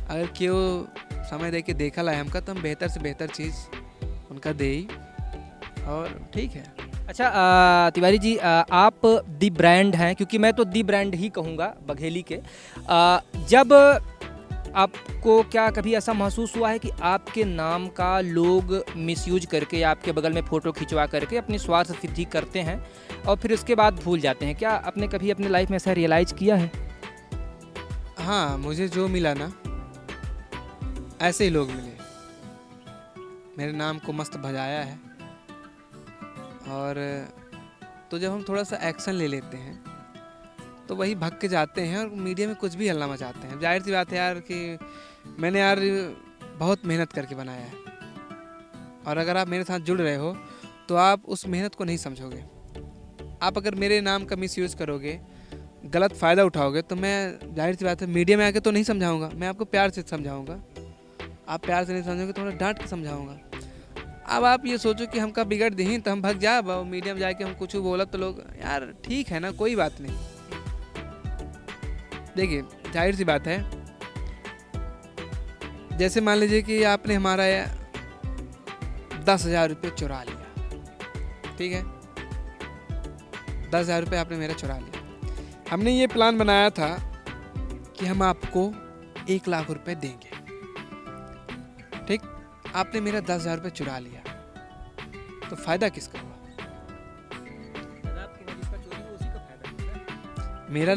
अगर क्यों समय दे के देखा लाए हमका, तो हम बेहतर से बेहतर चीज़ उनका दे, और ठीक है। अच्छा, तिवारी जी, आप दी ब्रांड हैं, क्योंकि मैं तो दी ब्रांड ही कहूँगा बघेली के। जब आपको क्या कभी ऐसा महसूस हुआ है कि आपके नाम का लोग मिसयूज करके या आपके बगल में फ़ोटो खिंचवा करके अपनी स्वार्थ सिद्धि करते हैं और फिर उसके बाद भूल जाते हैं? क्या आपने कभी अपने लाइफ में ऐसा रियलाइज़ किया है? हाँ, मुझे जो मिला ना, ऐसे ही लोग मिले। मेरे नाम को मस्त भजाया है। और तो जब हम थोड़ा सा एक्शन ले लेते हैं तो वही भग के जाते हैं और मीडिया में कुछ भी हल्ला मचाते हैं। जाहिर सी बात है यार कि मैंने यार बहुत मेहनत करके बनाया है, और अगर आप मेरे साथ जुड़ रहे हो तो आप उस मेहनत को नहीं समझोगे। आप अगर मेरे नाम का मिसयूज़ करोगे, गलत फ़ायदा उठाओगे, तो मैं जाहिर सी बात है मीडिया में आके तो नहीं समझाऊंगा, मैं आपको प्यार से समझाऊंगा। आप प्यार से नहीं समझोगे, थोड़ा डांट के समझाऊंगा। अब आप ये सोचो कि हमका बिगड़ दी तो हम भग जा, मीडिया में जाके हम कुछ बोला तो लोग यार ठीक है ना, कोई बात नहीं। देखिए, जाहिर सी बात है, जैसे मान लीजिए कि आपने हमारा 10,000 रुपये चुरा लिया, ठीक है, 10,000 रुपये आपने मेरा चुरा लिया। हमने ये प्लान बनाया था कि हम आपको 1 लाख रुपए देंगे, ठीक। आपने मेरा 10,000 रुपये चुरा लिया, तो फायदा किसका हुआ? मेरा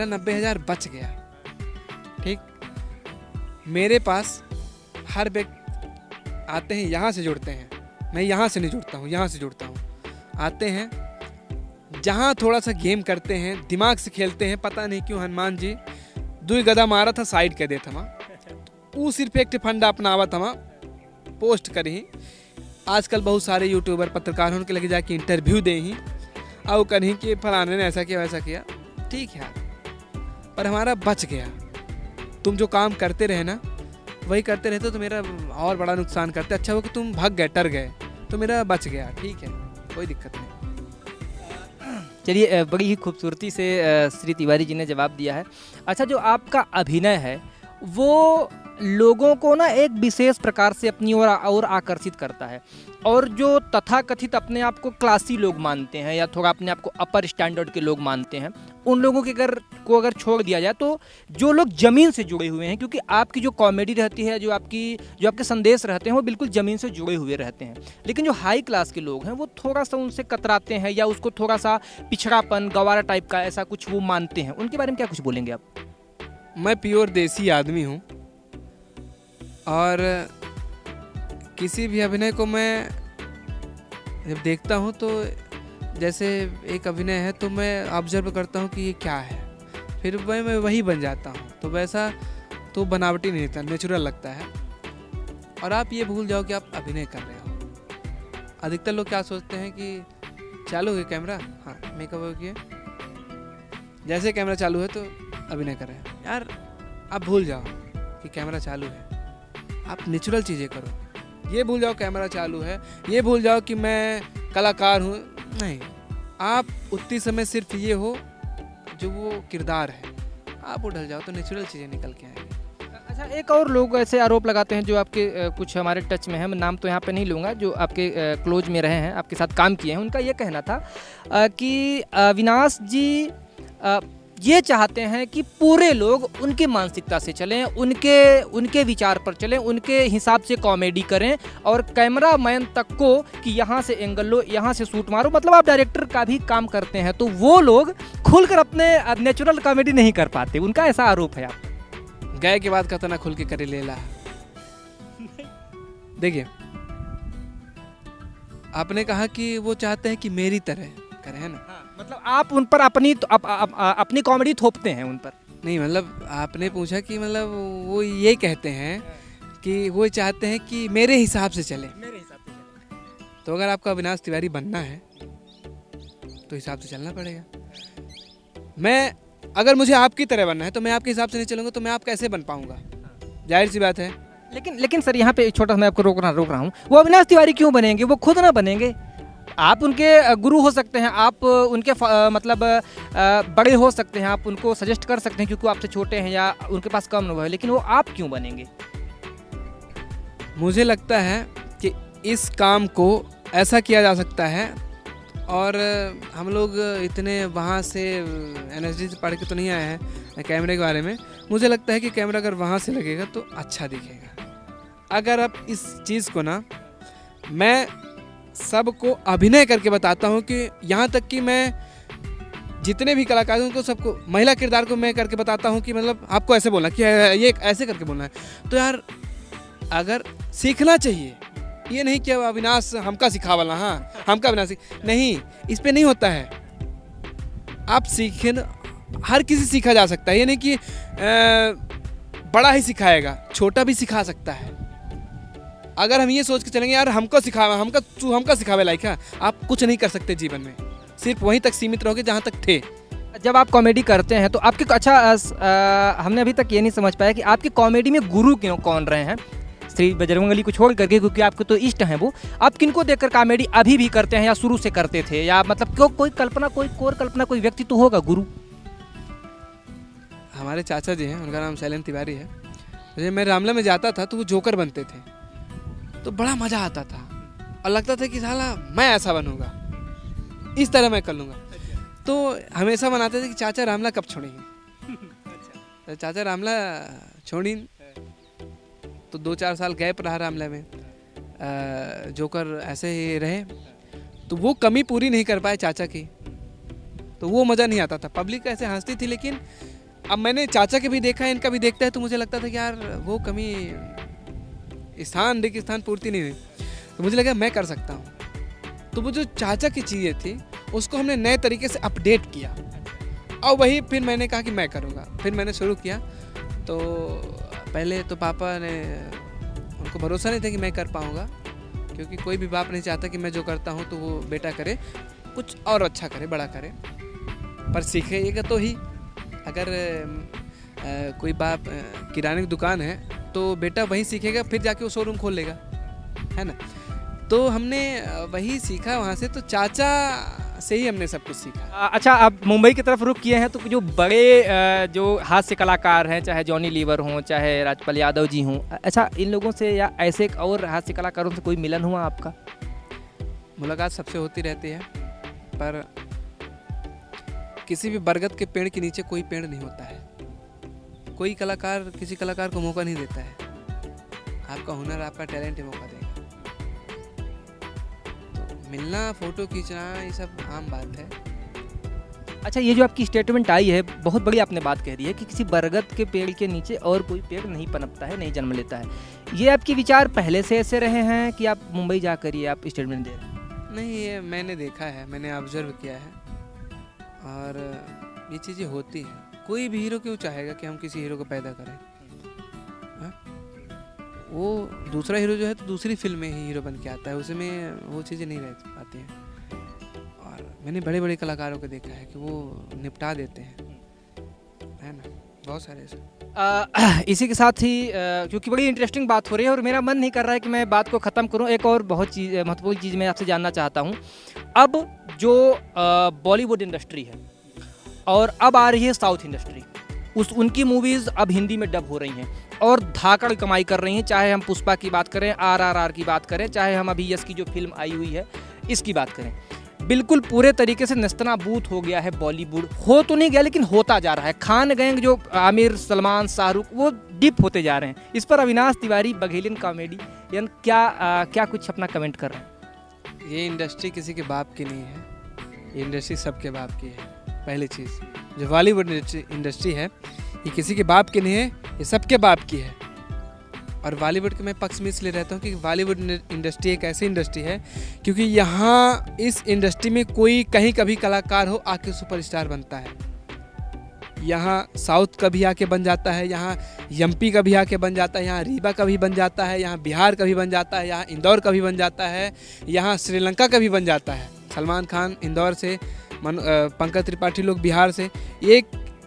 90,000 बच गया, ठीक। मेरे पास हर व्यक्ति आते हैं यहाँ से जुड़ते हैं, मैं यहाँ से नहीं जुड़ता हूँ, यहाँ से जुड़ता हूँ। आते हैं जहाँ थोड़ा सा गेम करते हैं, दिमाग से खेलते हैं। पता नहीं क्यों हनुमान जी दुई गदा मारा था साइड कर देता वहाँ, वो सिर्फ एक फंडा अपनावा था वहाँ पोस्ट करी। आजकल बहुत सारे यूट्यूबर पत्रकार उनके लगे जाके इंटरव्यू दे ही और कहीं कि फलाने ने ऐसा किया वैसा किया। ठीक है यार, पर हमारा बच गया। तुम जो काम करते रहे ना वही करते रहते तो मेरा और बड़ा नुकसान करते। अच्छा हो कि तुम भाग गए, डर गए, तो मेरा बच गया। ठीक है, कोई दिक्कत नहीं। चलिए, बड़ी ही खूबसूरती से श्री तिवारी जी ने जवाब दिया है। अच्छा, जो आपका अभिनय है वो लोगों को ना एक विशेष प्रकार से अपनी ओर आकर्षित करता है, और जो तथाकथित अपने आप को क्लासी लोग मानते हैं या थोड़ा अपने आप को अपर स्टैंडर्ड के लोग मानते हैं, उन लोगों के अगर छोड़ दिया जाए तो जो लोग ज़मीन से जुड़े हुए हैं, क्योंकि आपकी जो कॉमेडी रहती है, जो आपके संदेश रहते हैं वो बिल्कुल ज़मीन से जुड़े हुए रहते हैं। लेकिन जो हाई क्लास के लोग हैं वो थोड़ा सा उनसे कतराते हैं या उसको थोड़ा सा पिछड़ापन, गवारा टाइप का ऐसा कुछ वो मानते हैं। उनके बारे में क्या कुछ बोलेंगे आप? मैं प्योर देसी आदमी हूँ और किसी भी अभिनय को मैं जब देखता हूँ तो जैसे एक अभिनय है तो मैं ऑब्जर्व करता हूँ कि ये क्या है, फिर मैं वही बन जाता हूँ। तो वैसा तो बनावटी नहीं रहता, नेचुरल लगता है। और आप ये भूल जाओ कि आप अभिनय कर रहे हो। अधिकतर लोग क्या सोचते हैं कि चालू है कैमरा, हाँ मेकअप हो गया, जैसे कैमरा चालू है तो अभिनय कर रहे हैं। यार आप भूल जाओ कि कैमरा चालू है, आप नेचुरल चीज़ें करो। ये भूल जाओ कैमरा चालू है, ये भूल जाओ कि मैं कलाकार हूँ, नहीं। आप उतनी समय सिर्फ ये हो जो वो किरदार है, आप उठल जाओ तो नेचुरल चीज़ें निकल के आएंगी। अच्छा, एक और लोग ऐसे आरोप लगाते हैं जो आपके कुछ हमारे टच में है, मैं नाम तो यहाँ पे नहीं लूँगा, जो आपके क्लोज में रहे हैं, आपके साथ काम किए हैं, उनका ये कहना था कि अविनाश जी ये चाहते हैं कि पूरे लोग उनके मानसिकता से चलें, उनके विचार पर चलें, उनके हिसाब से कॉमेडी करें, और कैमरा मैन तक को कि यहाँ से एंगल लो, यहाँ से शूट मारो। मतलब आप डायरेक्टर का भी काम करते हैं, तो वो लोग खुलकर अपने नेचुरल कॉमेडी नहीं कर पाते, उनका ऐसा आरोप है। आप गए के बाद कहता ना खुल के करे लेला। देखिए, आपने कहा कि वो चाहते हैं कि मेरी तरह करें, है ना? हाँ, मतलब आप उन पर अपनी कॉमेडी थोपते हैं उन पर। नहीं, मतलब आपने पूछा कि मतलब वो ये कहते हैं कि वो चाहते हैं कि मेरे हिसाब से चले। मेरे हिसाब से चले। तो अगर आपको अविनाश तिवारी बनना है तो हिसाब से चलना पड़ेगा। मैं अगर मुझे आपकी तरह बनना है तो मैं आपके हिसाब से नहीं चलूँगा तो मैं आप कैसे बन पाऊँगा? जाहिर सी बात है। लेकिन सर, यहाँ पे एक छोटा सा मैं आपको रोक रहा हूँ। वो अविनाश तिवारी क्यों बनेंगे? वो खुद ना बनेंगे। आप उनके गुरु हो सकते हैं, आप उनके मतलब बड़े हो सकते हैं, आप उनको सजेस्ट कर सकते हैं क्योंकि वो आपसे छोटे हैं या उनके पास कम अनुभव है, लेकिन वो आप क्यों बनेंगे? मुझे लगता है कि इस काम को ऐसा किया जा सकता है, और हम लोग इतने वहाँ से एनएसडी से पढ़ के तो नहीं आए हैं कैमरे के बारे में। मुझे लगता है कि कैमरा अगर वहाँ से लगेगा तो अच्छा दिखेगा। अगर आप इस चीज़ को ना, मैं सबको अभिनय करके बताता हूँ कि यहाँ तक कि मैं जितने भी कलाकार हैं उनको सबको, महिला किरदार को मैं करके बताता हूँ कि मतलब आपको ऐसे बोलना कि ये ऐसे करके बोलना है। तो यार अगर सीखना चाहिए, ये नहीं कि अविनाश हमका सिखावला, हाँ हमका अविनाश नहीं, इस पे नहीं होता है। आप सीखें, हर किसी सीखा जा सकता है। ये नहीं कि बड़ा ही सिखाएगा, छोटा भी सिखा सकता है। अगर हम ये सोच के चलेंगे यार हमको सिखावे लाइक है, आप कुछ नहीं कर सकते जीवन में, सिर्फ वहीं तक सीमित रहोगे जहाँ तक थे। जब आप कॉमेडी करते हैं तो आपके हमने अभी तक ये नहीं समझ पाया कि आपकी कॉमेडी में गुरु कौन रहे हैं, श्री बजरंगबली को छोड़ करके, क्योंकि आपके तो इष्ट हैं वो। आप किनको देखकर कॉमेडी अभी भी करते हैं या शुरू से करते थे, या मतलब कोई कल्पना कोई व्यक्ति तो होगा गुरु? हमारे चाचा जी हैं, उनका नाम शैलेंद्र तिवारी है। जब मैं रामला में जाता था तो वो जोकर बनते थे, तो बड़ा मज़ा आता था और लगता था कि साला मैं ऐसा बनूंगा, इस तरह मैं कर लूँगा। तो हमेशा मनाते थे कि चाचा रामला कब छोड़ेंगे। तो चाचा रामला छोड़ी तो 2-4 साल गैप रहा रामला में, जोकर ऐसे ही रहे, तो वो कमी पूरी नहीं कर पाए चाचा की, तो वो मज़ा नहीं आता था। पब्लिक ऐसे हंसती थी, लेकिन अब मैंने चाचा के भी देखा है, इनका भी देखता है, तो मुझे लगता था कि यार वो कमी स्थान रिक्त स्थान पूर्ति नहीं हुई, तो मुझे लगा मैं कर सकता हूँ। तो वो जो चाचा की चीज़ें थी उसको हमने नए तरीके से अपडेट किया, और वही फिर मैंने कहा कि मैं करूँगा। फिर मैंने शुरू किया। तो पहले तो पापा ने, उनको भरोसा नहीं था कि मैं कर पाऊँगा, क्योंकि कोई भी बाप नहीं चाहता कि मैं जो करता हूँ तो वो बेटा करे कुछ और अच्छा करे, बड़ा करे, पर सीखेगा तो ही। अगर कोई बाप किराने की दुकान है तो बेटा वहीं सीखेगा, फिर जाके वो शोरूम खोल लेगा, है ना। तो हमने वही सीखा वहाँ से, तो चाचा से ही हमने सब कुछ सीखा। अच्छा, आप मुंबई की तरफ रुख किए हैं, तो जो बड़े जो हास्य कलाकार हैं, चाहे जॉनी लीवर हों, चाहे राजपाल यादव जी हों, अच्छा इन लोगों से या ऐसे और हास्य कलाकारों से कोई मिलन हुआ आपका? मुलाकात सबसे होती रहती है, पर किसी भी बरगद के पेड़ के नीचे कोई पेड़ नहीं होता है। कोई कलाकार किसी कलाकार को मौका नहीं देता है। आपका हुनर, आपका टैलेंट ही मौका देगा। तो मिलना, फोटो खींचना, ये सब आम बात है। अच्छा, ये जो आपकी स्टेटमेंट आई है, बहुत बड़ी आपने बात कह दी है कि किसी बरगद के पेड़ के नीचे और कोई पेड़ नहीं पनपता है, नहीं जन्म लेता है। ये आपके विचार पहले से ऐसे रहे हैं कि आप मुंबई जाकर ये आप स्टेटमेंट दे रहे हैं? नहीं, ये मैंने देखा है, मैंने ऑब्जर्व किया है, और ये चीज़ें होती हैं। कोई भी हीरो क्यों चाहेगा कि हम किसी हीरो को पैदा करें? हा? वो दूसरा हीरो जो है तो दूसरी फिल्म में ही हीरो बन के आता है, उसमें वो चीज़ें नहीं रह पाती हैं। और मैंने बड़े बड़े कलाकारों को देखा है कि वो निपटा देते हैं, है ना, बहुत सारे ऐसे। इसी के साथ ही क्योंकि बड़ी इंटरेस्टिंग बात हो रही है और मेरा मन नहीं कर रहा है कि मैं बात को ख़त्म करूं, एक और बहुत महत्वपूर्ण चीज़ मैं आपसे जानना चाहता हूं। अब जो बॉलीवुड इंडस्ट्री है और अब आ रही है साउथ इंडस्ट्री, उनकी मूवीज़ अब हिंदी में डब हो रही हैं और धाकड़ कमाई कर रही हैं। चाहे हम पुष्पा की बात करें, RRR की बात करें, चाहे हम अभी यश की जो फिल्म आई हुई है इसकी बात करें, बिल्कुल पूरे तरीके से नेस्तनाबूद हो गया है बॉलीवुड। हो तो नहीं गया, लेकिन होता जा रहा है। खान गैंग जो आमिर, सलमान, शाहरुख, वो डिप होते जा रहे हैं। इस पर अविनाश तिवारी, बघेलियन कॉमेडियन, क्या कुछ अपना कमेंट कर रहे हैं? ये इंडस्ट्री किसी के बाप की नहीं है, ये इंडस्ट्री सबके बाप की है। पहली चीज़, जो बॉलीवुड इंडस्ट्री है ये किसी के बाप की नहीं है, ये सबके बाप की है। और बॉलीवुड के मैं पक्ष में इसलिए रहता हूँ कि बॉलीवुड इंडस्ट्री एक ऐसी इंडस्ट्री है क्योंकि यहाँ इस इंडस्ट्री में कोई कहीं कभी कलाकार हो आके सुपरस्टार बनता है। यहाँ साउथ का भी आके बन जाता है, यहाँ एमपी का भी आके बन जाता है, यहाँ रीवा का भी बन जाता है, यहाँ बिहार का भी बन जाता है, यहाँ इंदौर का भी बन जाता है, यहाँ श्रीलंका का भी बन जाता है। सलमान खान इंदौर से, पंकज त्रिपाठी लोग बिहार से।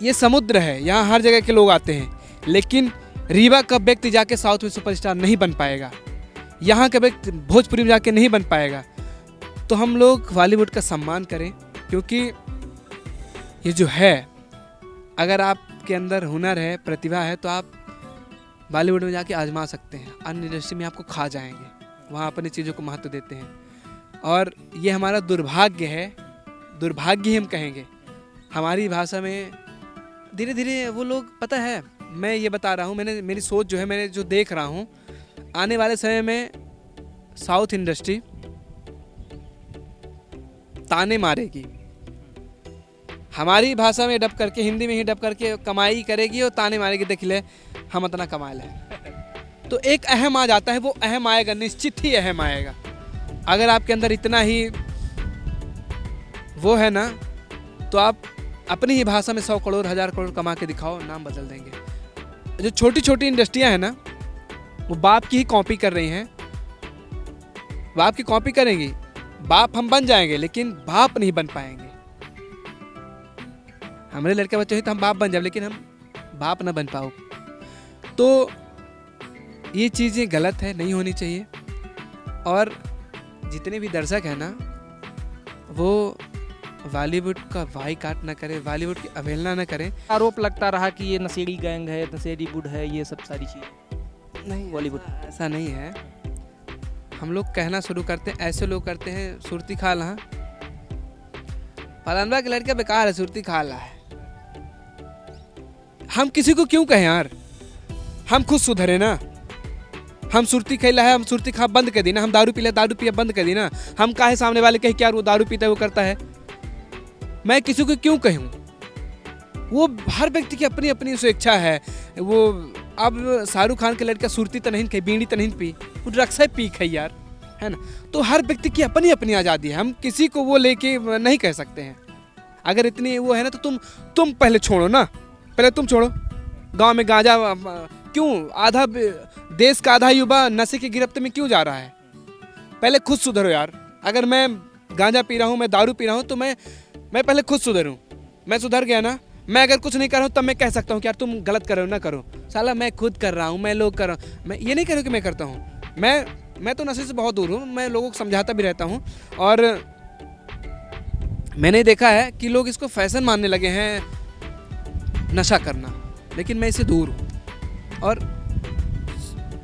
ये समुद्र है, यहाँ हर जगह के लोग आते हैं, लेकिन रीवा का व्यक्ति जाके साउथ में सुपरस्टार नहीं बन पाएगा, यहाँ का व्यक्ति भोजपुरी में जाके नहीं बन पाएगा। तो हम लोग बॉलीवुड का सम्मान करें, क्योंकि ये जो है, अगर आपके अंदर हुनर है, प्रतिभा है, तो आप बॉलीवुड में जाके आजमा सकते हैं। अन्य इंडस्ट्री में आपको खा जाएंगे, वहाँ अपनी चीज़ों को महत्व देते हैं। और ये हमारा दुर्भाग्य है, दुर्भाग्य ही हम कहेंगे। हमारी भाषा में धीरे धीरे वो लोग, पता है, मैं ये बता रहा हूँ, मेरी सोच जो है, मैंने जो देख रहा हूँ, आने वाले समय में साउथ इंडस्ट्री ताने मारेगी, हमारी भाषा में डब करके, हिंदी में ही डब करके कमाई करेगी और ताने मारेगी, देख ले हम इतना कमाल है। तो एक अहम आ जाता है, वो अहम आएगा, निश्चित ही अहम आएगा। अगर आपके अंदर इतना ही वो है ना, तो आप अपनी ही भाषा में 100 करोड़ 1000 करोड़ कमा के दिखाओ, नाम बदल देंगे। जो छोटी छोटी इंडस्ट्रियां हैं ना, वो बाप की ही कॉपी कर रही हैं, बाप की कॉपी करेंगी। बाप हम बन जाएंगे, लेकिन बाप नहीं बन पाएंगे। हमारे लड़के बच्चे हैं तो हम बाप बन जाए, लेकिन हम बाप ना बन पाओ। तो ये चीज़ें गलत है, नहीं होनी चाहिए। और जितने भी दर्शक हैं ना, वो बॉलीवुड का बायकॉट ना करें, बॉलीवुड की अवहेलना ना करें। आरोप लगता रहा कि ये नशेड़ी गैंग है, नशेड़ी वुड है, ये सब सारी चीज़ नहीं, बॉलीवुड ऐसा नहीं है। हम लोग कहना शुरू करते हैं, ऐसे लोग करते हैं, सुरती खा ला, फलानवा के लड़का बेकार है, सुरती खा ला है। हम किसी को क्यों कहें यार, हम खुद सुधरे ना। हम सुरती खैला है, हम सुरती खा बंद कर दी ना। हम दारू पिया बंद कर दी ना। हम काहे सामने वाले कहे क्या वो दारू पीता है, वो करता है। मैं किसी को क्यों कहूँ? वो हर व्यक्ति की अपनी अपनी स्वेच्छा है। वो अब शाहरुख खान के लड़का सुरती तो नहीं खाई, बीड़ी तो नहीं पी, वो ड्रग्स है पी खाई यार, है ना। तो हर व्यक्ति की अपनी अपनी आज़ादी है, हम किसी को वो लेके नहीं कह सकते हैं। अगर इतनी वो है ना तो तुम पहले छोड़ो ना, पहले तुम छोड़ो। गांव में गांजा क्यों, आधा देश का आधा युवा नशे की गिरफ्त में क्यों जा रहा है? पहले खुद सुधरो यार। अगर मैं गांजा पी रहा हूँ, मैं दारू पी रहा हूँ, तो मैं पहले खुद सुधरूँ। मैं सुधर गया ना, मैं अगर कुछ नहीं कर रहा हूँ तब मैं कह सकता हूँ कि यार तुम गलत कर रहे हो, ना करो। साला मैं खुद कर रहा हूँ, मैं लोग कर रहा हूँ, मैं ये नहीं कह रहा हूँ कि मैं करता हूँ। मैं तो नशे से बहुत दूर हूँ, मैं लोगों को समझाता भी रहता हूँ। और मैंने देखा है कि लोग इसको फैशन मानने लगे हैं नशा करना, लेकिन मैं इससे दूर हूँ। और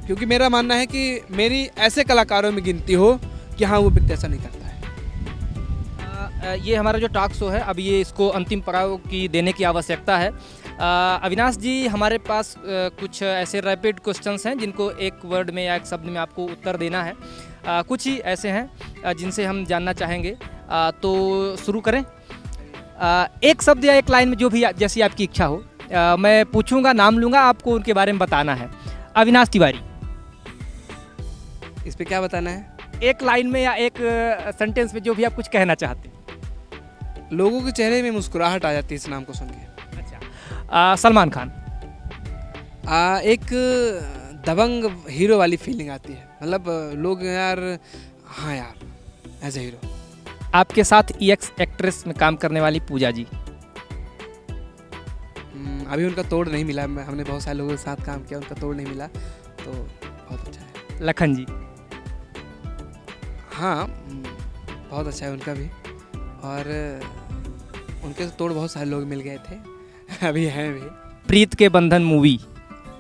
क्योंकि मेरा मानना है कि मेरी ऐसे कलाकारों में गिनती हो कि हाँ वो व्यक्ति ऐसा नहीं करता है। ये हमारा जो टॉक शो है अब ये इसको अंतिम पड़ाव की देने की आवश्यकता है। अविनाश जी, हमारे पास कुछ ऐसे रैपिड क्वेश्चंस हैं जिनको एक वर्ड में या एक शब्द में आपको उत्तर देना है। कुछ ही ऐसे हैं जिनसे हम जानना चाहेंगे, तो शुरू करें। एक शब्द या एक लाइन में जो भी जैसी आपकी इच्छा हो, मैं पूछूंगा, नाम लूँगा, आपको उनके बारे में बताना है। अविनाश तिवारी। इस पे क्या बताना है? एक लाइन में या एक सेंटेंस में जो भी आप कुछ कहना चाहते हैं। लोगों के चेहरे में मुस्कुराहट आ जाती है इस नाम को सुन के। अच्छा। सलमान खान। एक दबंग हीरो वाली फीलिंग आती है, मतलब लोग यार, हाँ यार एज ए हीरो। आपके साथ EX एक्ट्रेस में काम करने वाली पूजा जी। अभी उनका तोड़ नहीं मिला, हमने बहुत सारे लोगों के साथ काम किया, उनका तोड़ नहीं मिला, तो बहुत अच्छा है। लखन जी। हाँ बहुत अच्छा है उनका भी, और उनके तो तोड़ बहुत सारे लोग मिल गए थे अभी हैं भी। प्रीत के बंधन मूवी।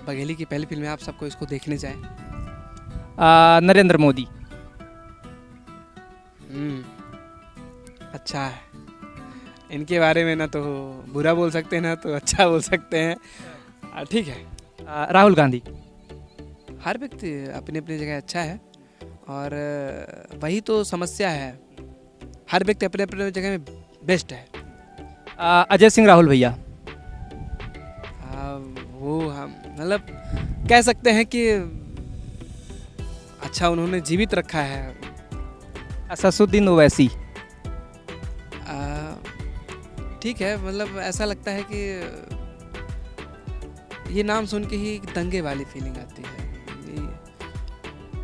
बघेली की पहली फिल्म है, आप सबको इसको देखने जाएं। नरेंद्र मोदी। अच्छा है, इनके बारे में ना तो बुरा बोल सकते हैं ना तो अच्छा बोल सकते हैं, ठीक है। राहुल गांधी। हर व्यक्ति अपनी अपनी जगह अच्छा है, और वही तो समस्या है, हर व्यक्ति अपने अपने जगह में बेस्ट है। अजय सिंह राहुल भैया। वो हम मतलब कह सकते हैं कि अच्छा उन्होंने जीवित रखा है। असदुद्दीन ओवैसी। ठीक है, मतलब ऐसा लगता है कि ये नाम सुन के ही दंगे वाली फीलिंग आती है।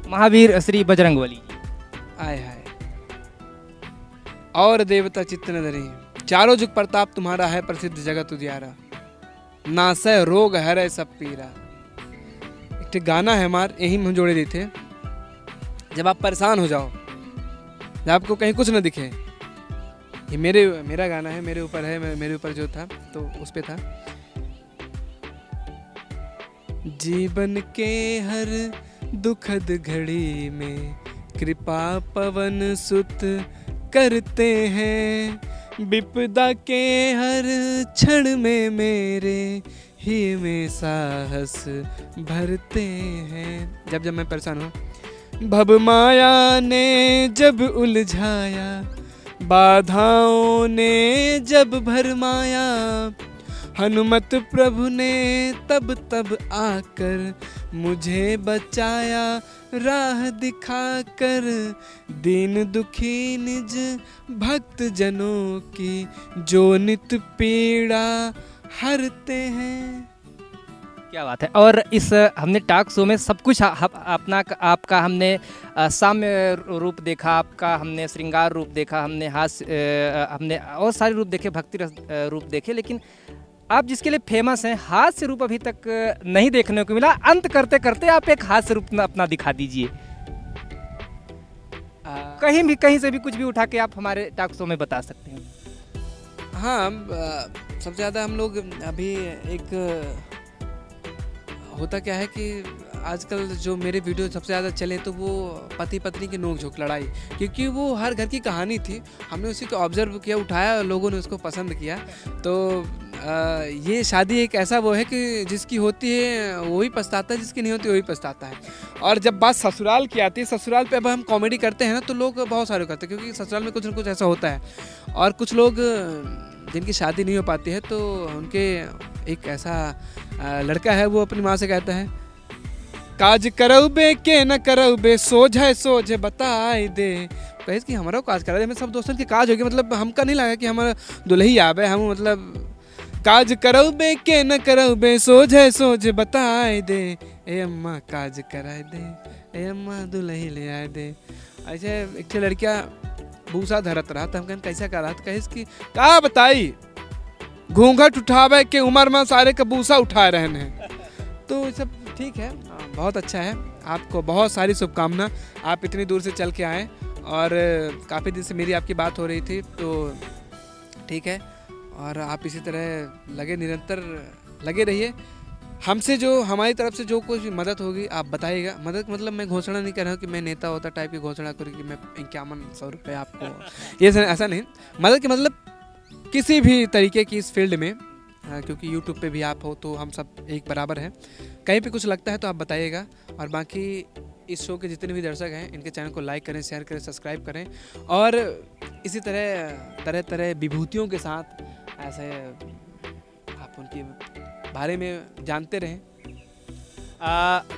महावीर श्री बजरंगबली। आय हाय। और देवता चित्त न धरी, चारों जुग प्रताप तुम्हारा है, प्रसिद्ध जगत उजियारा, नासै रोग हरै सब पीरा। एक गाना है हमार, यही हम जोड़े देते थे। जब आप परेशान हो जाओ, जब आपको कहीं कुछ न दिखे, ये मेरा गाना है, मेरे ऊपर है, मेरे ऊपर जो था तो उस पे था। जीवन के हर दुखद घड़ी में कृपा पवन सुत करते हैं, विपदा के हर क्षण में मेरे ही में साहस भरते हैं। जब मैं परेशान हूँ, भव माया ने जब उलझाया, बाधाओं ने जब भरमाया, हनुमत प्रभु ने तब आकर मुझे बचाया, राह दिखाकर दीन दुखी निज भक्त जनों की जो नित पीड़ा हरते हैं। क्या बात है। और इस हमने टॉक शो में सब कुछ आपका हमने साम्य रूप देखा, आपका हमने श्रृंगार रूप देखा, हमने हमने और सारे रूप देखे, भक्ति रस रूप देखे, लेकिन आप जिसके लिए फेमस हैं, हास्य रूप अभी तक नहीं देखने को मिला। अंत करते करते आप एक हास्य रूप अपना दिखा दीजिए। कहीं से भी कुछ भी उठा के आप हमारे टॉक शो में बता सकते हैं। हाँ, सबसे ज़्यादा हम लोग अभी एक होता क्या है कि आजकल जो मेरे वीडियो सबसे ज़्यादा चले तो वो पति पत्नी की नोक-झोंक लड़ाई, क्योंकि वो हर घर की कहानी थी, हमने उसी को ऑब्जर्व किया, उठाया, लोगों ने उसको पसंद किया। तो ये शादी एक ऐसा वो है कि जिसकी होती है वही पछताता है, जिसकी नहीं होती वही पछताता है। और जब बात ससुराल की आती है, ससुराल पे अब हम कॉमेडी करते हैं ना तो लोग बहुत सारे करते हैं, क्योंकि ससुराल में कुछ ना कुछ ऐसा होता है। और कुछ लोग जिनकी शादी नहीं हो पाती है तो उनके एक ऐसा लड़का है वो अपनी माँ से कहता है, काज करऊ बे के न करऊ बे सोझे बताई दे। कहे कि हमारा काज करा दे, हमें सब दोस्तों के काज हो गया, मतलब हमका नहीं लगा कि हमारा दुल्ही आवे, हम मतलब काज करऊ बे के न करऊ बे सोझे बताई दे, ए अम्मा काज कराए दे, ए अम्मा दुल्ही ले आए दे। ऐसे एक लड़किया भूसा धरत रहा था, हम कहन कैसा कर रहा था, कहे कि का बताई घूंघट उठावे के उम्र में सारे का भूसा उठा रहे हैं। तो सब ठीक है, बहुत अच्छा है, आपको बहुत सारी शुभकामना, आप इतनी दूर से चल के आए और काफ़ी दिन से मेरी आपकी बात हो रही थी, तो ठीक है। और आप इसी तरह निरंतर लगे रहिए। हमसे जो हमारी तरफ से जो कुछ मदद होगी आप बताइएगा। मदद मतलब मैं घोषणा नहीं कर रहा हूँ कि मैं नेता होता टाइप की घोषणा करूँ कि मैं 5100 रुपये आपको, ये ऐसा नहीं। मदद के मतलब किसी भी तरीके की इस फील्ड में, क्योंकि यूट्यूब पे भी आप हो तो हम सब एक बराबर हैं, कहीं पे कुछ लगता है तो आप बताइएगा। और बाकी इस शो के जितने भी दर्शक हैं इनके चैनल को लाइक करें, शेयर करें, सब्सक्राइब करें और इसी तरह विभूतियों के साथ ऐसे आप उनके बारे में जानते रहें।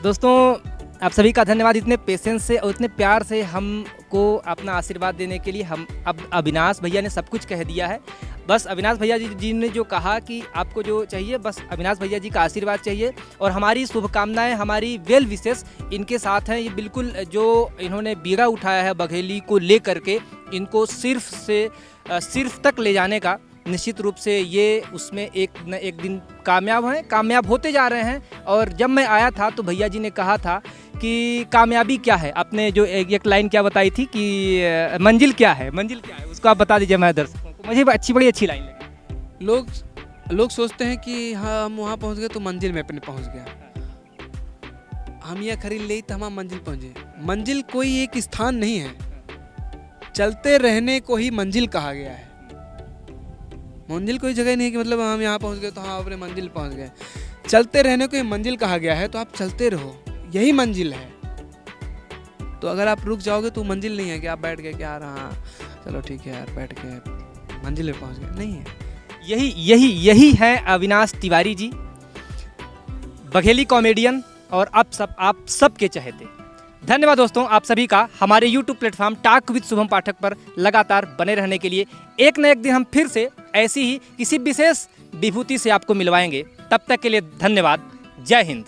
दोस्तों आप सभी का धन्यवाद इतने पेशेंस से और इतने प्यार से हमको अपना आशीर्वाद देने के लिए। हम अब अविनाश भैया ने सब कुछ कह दिया है, बस अविनाश भैया जी ने जो कहा कि आपको जो चाहिए बस अविनाश भैया जी का आशीर्वाद चाहिए और हमारी शुभकामनाएं, हमारी वेल विशेस इनके साथ हैं। ये बिल्कुल जो इन्होंने बीड़ा उठाया है बघेली को ले करके, इनको सिर्फ तक ले जाने का निश्चित रूप से ये उसमें एक न एक दिन कामयाब होते जा रहे हैं। और जब मैं आया था तो भैया जी ने कहा था कि कामयाबी क्या है, आपने जो एक लाइन क्या बताई थी कि मंजिल क्या है, उसको आप बता दीजिए हमारे दर्शकों को। मुझे बड़ी अच्छी लाइन लगी। लोग सोचते हैं कि हाँ हम वहाँ पहुँच गए तो मंजिल में अपने पहुँच गया, हम यह खरीद ले तो हम मंजिल पहुँचे। मंजिल कोई एक स्थान नहीं है, चलते रहने को ही मंजिल कहा गया है। मंजिल कोई जगह नहीं है कि मतलब हम यहाँ पहुँच गए तो हाँ अपने मंजिल पहुँच गए। चलते रहने को ही मंजिल कहा गया है, तो आप चलते रहो, यही मंजिल है। तो अगर आप रुक जाओगे तो मंजिल नहीं है कि आप बैठ गए कि यार हाँ चलो ठीक है यार बैठ के मंजिल में पहुँच गए, नहीं है। यही है अविनाश तिवारी जी, बघेली कॉमेडियन और आप सबके चहेते। धन्यवाद दोस्तों आप सभी का हमारे YouTube platform talk with Shubham Pathak पर लगातार बने रहने के लिए। एक न एक दिन हम फिर से ऐसी ही किसी विशेष विभूति से आपको मिलवाएंगे। तब तक के लिए धन्यवाद। जय हिंद।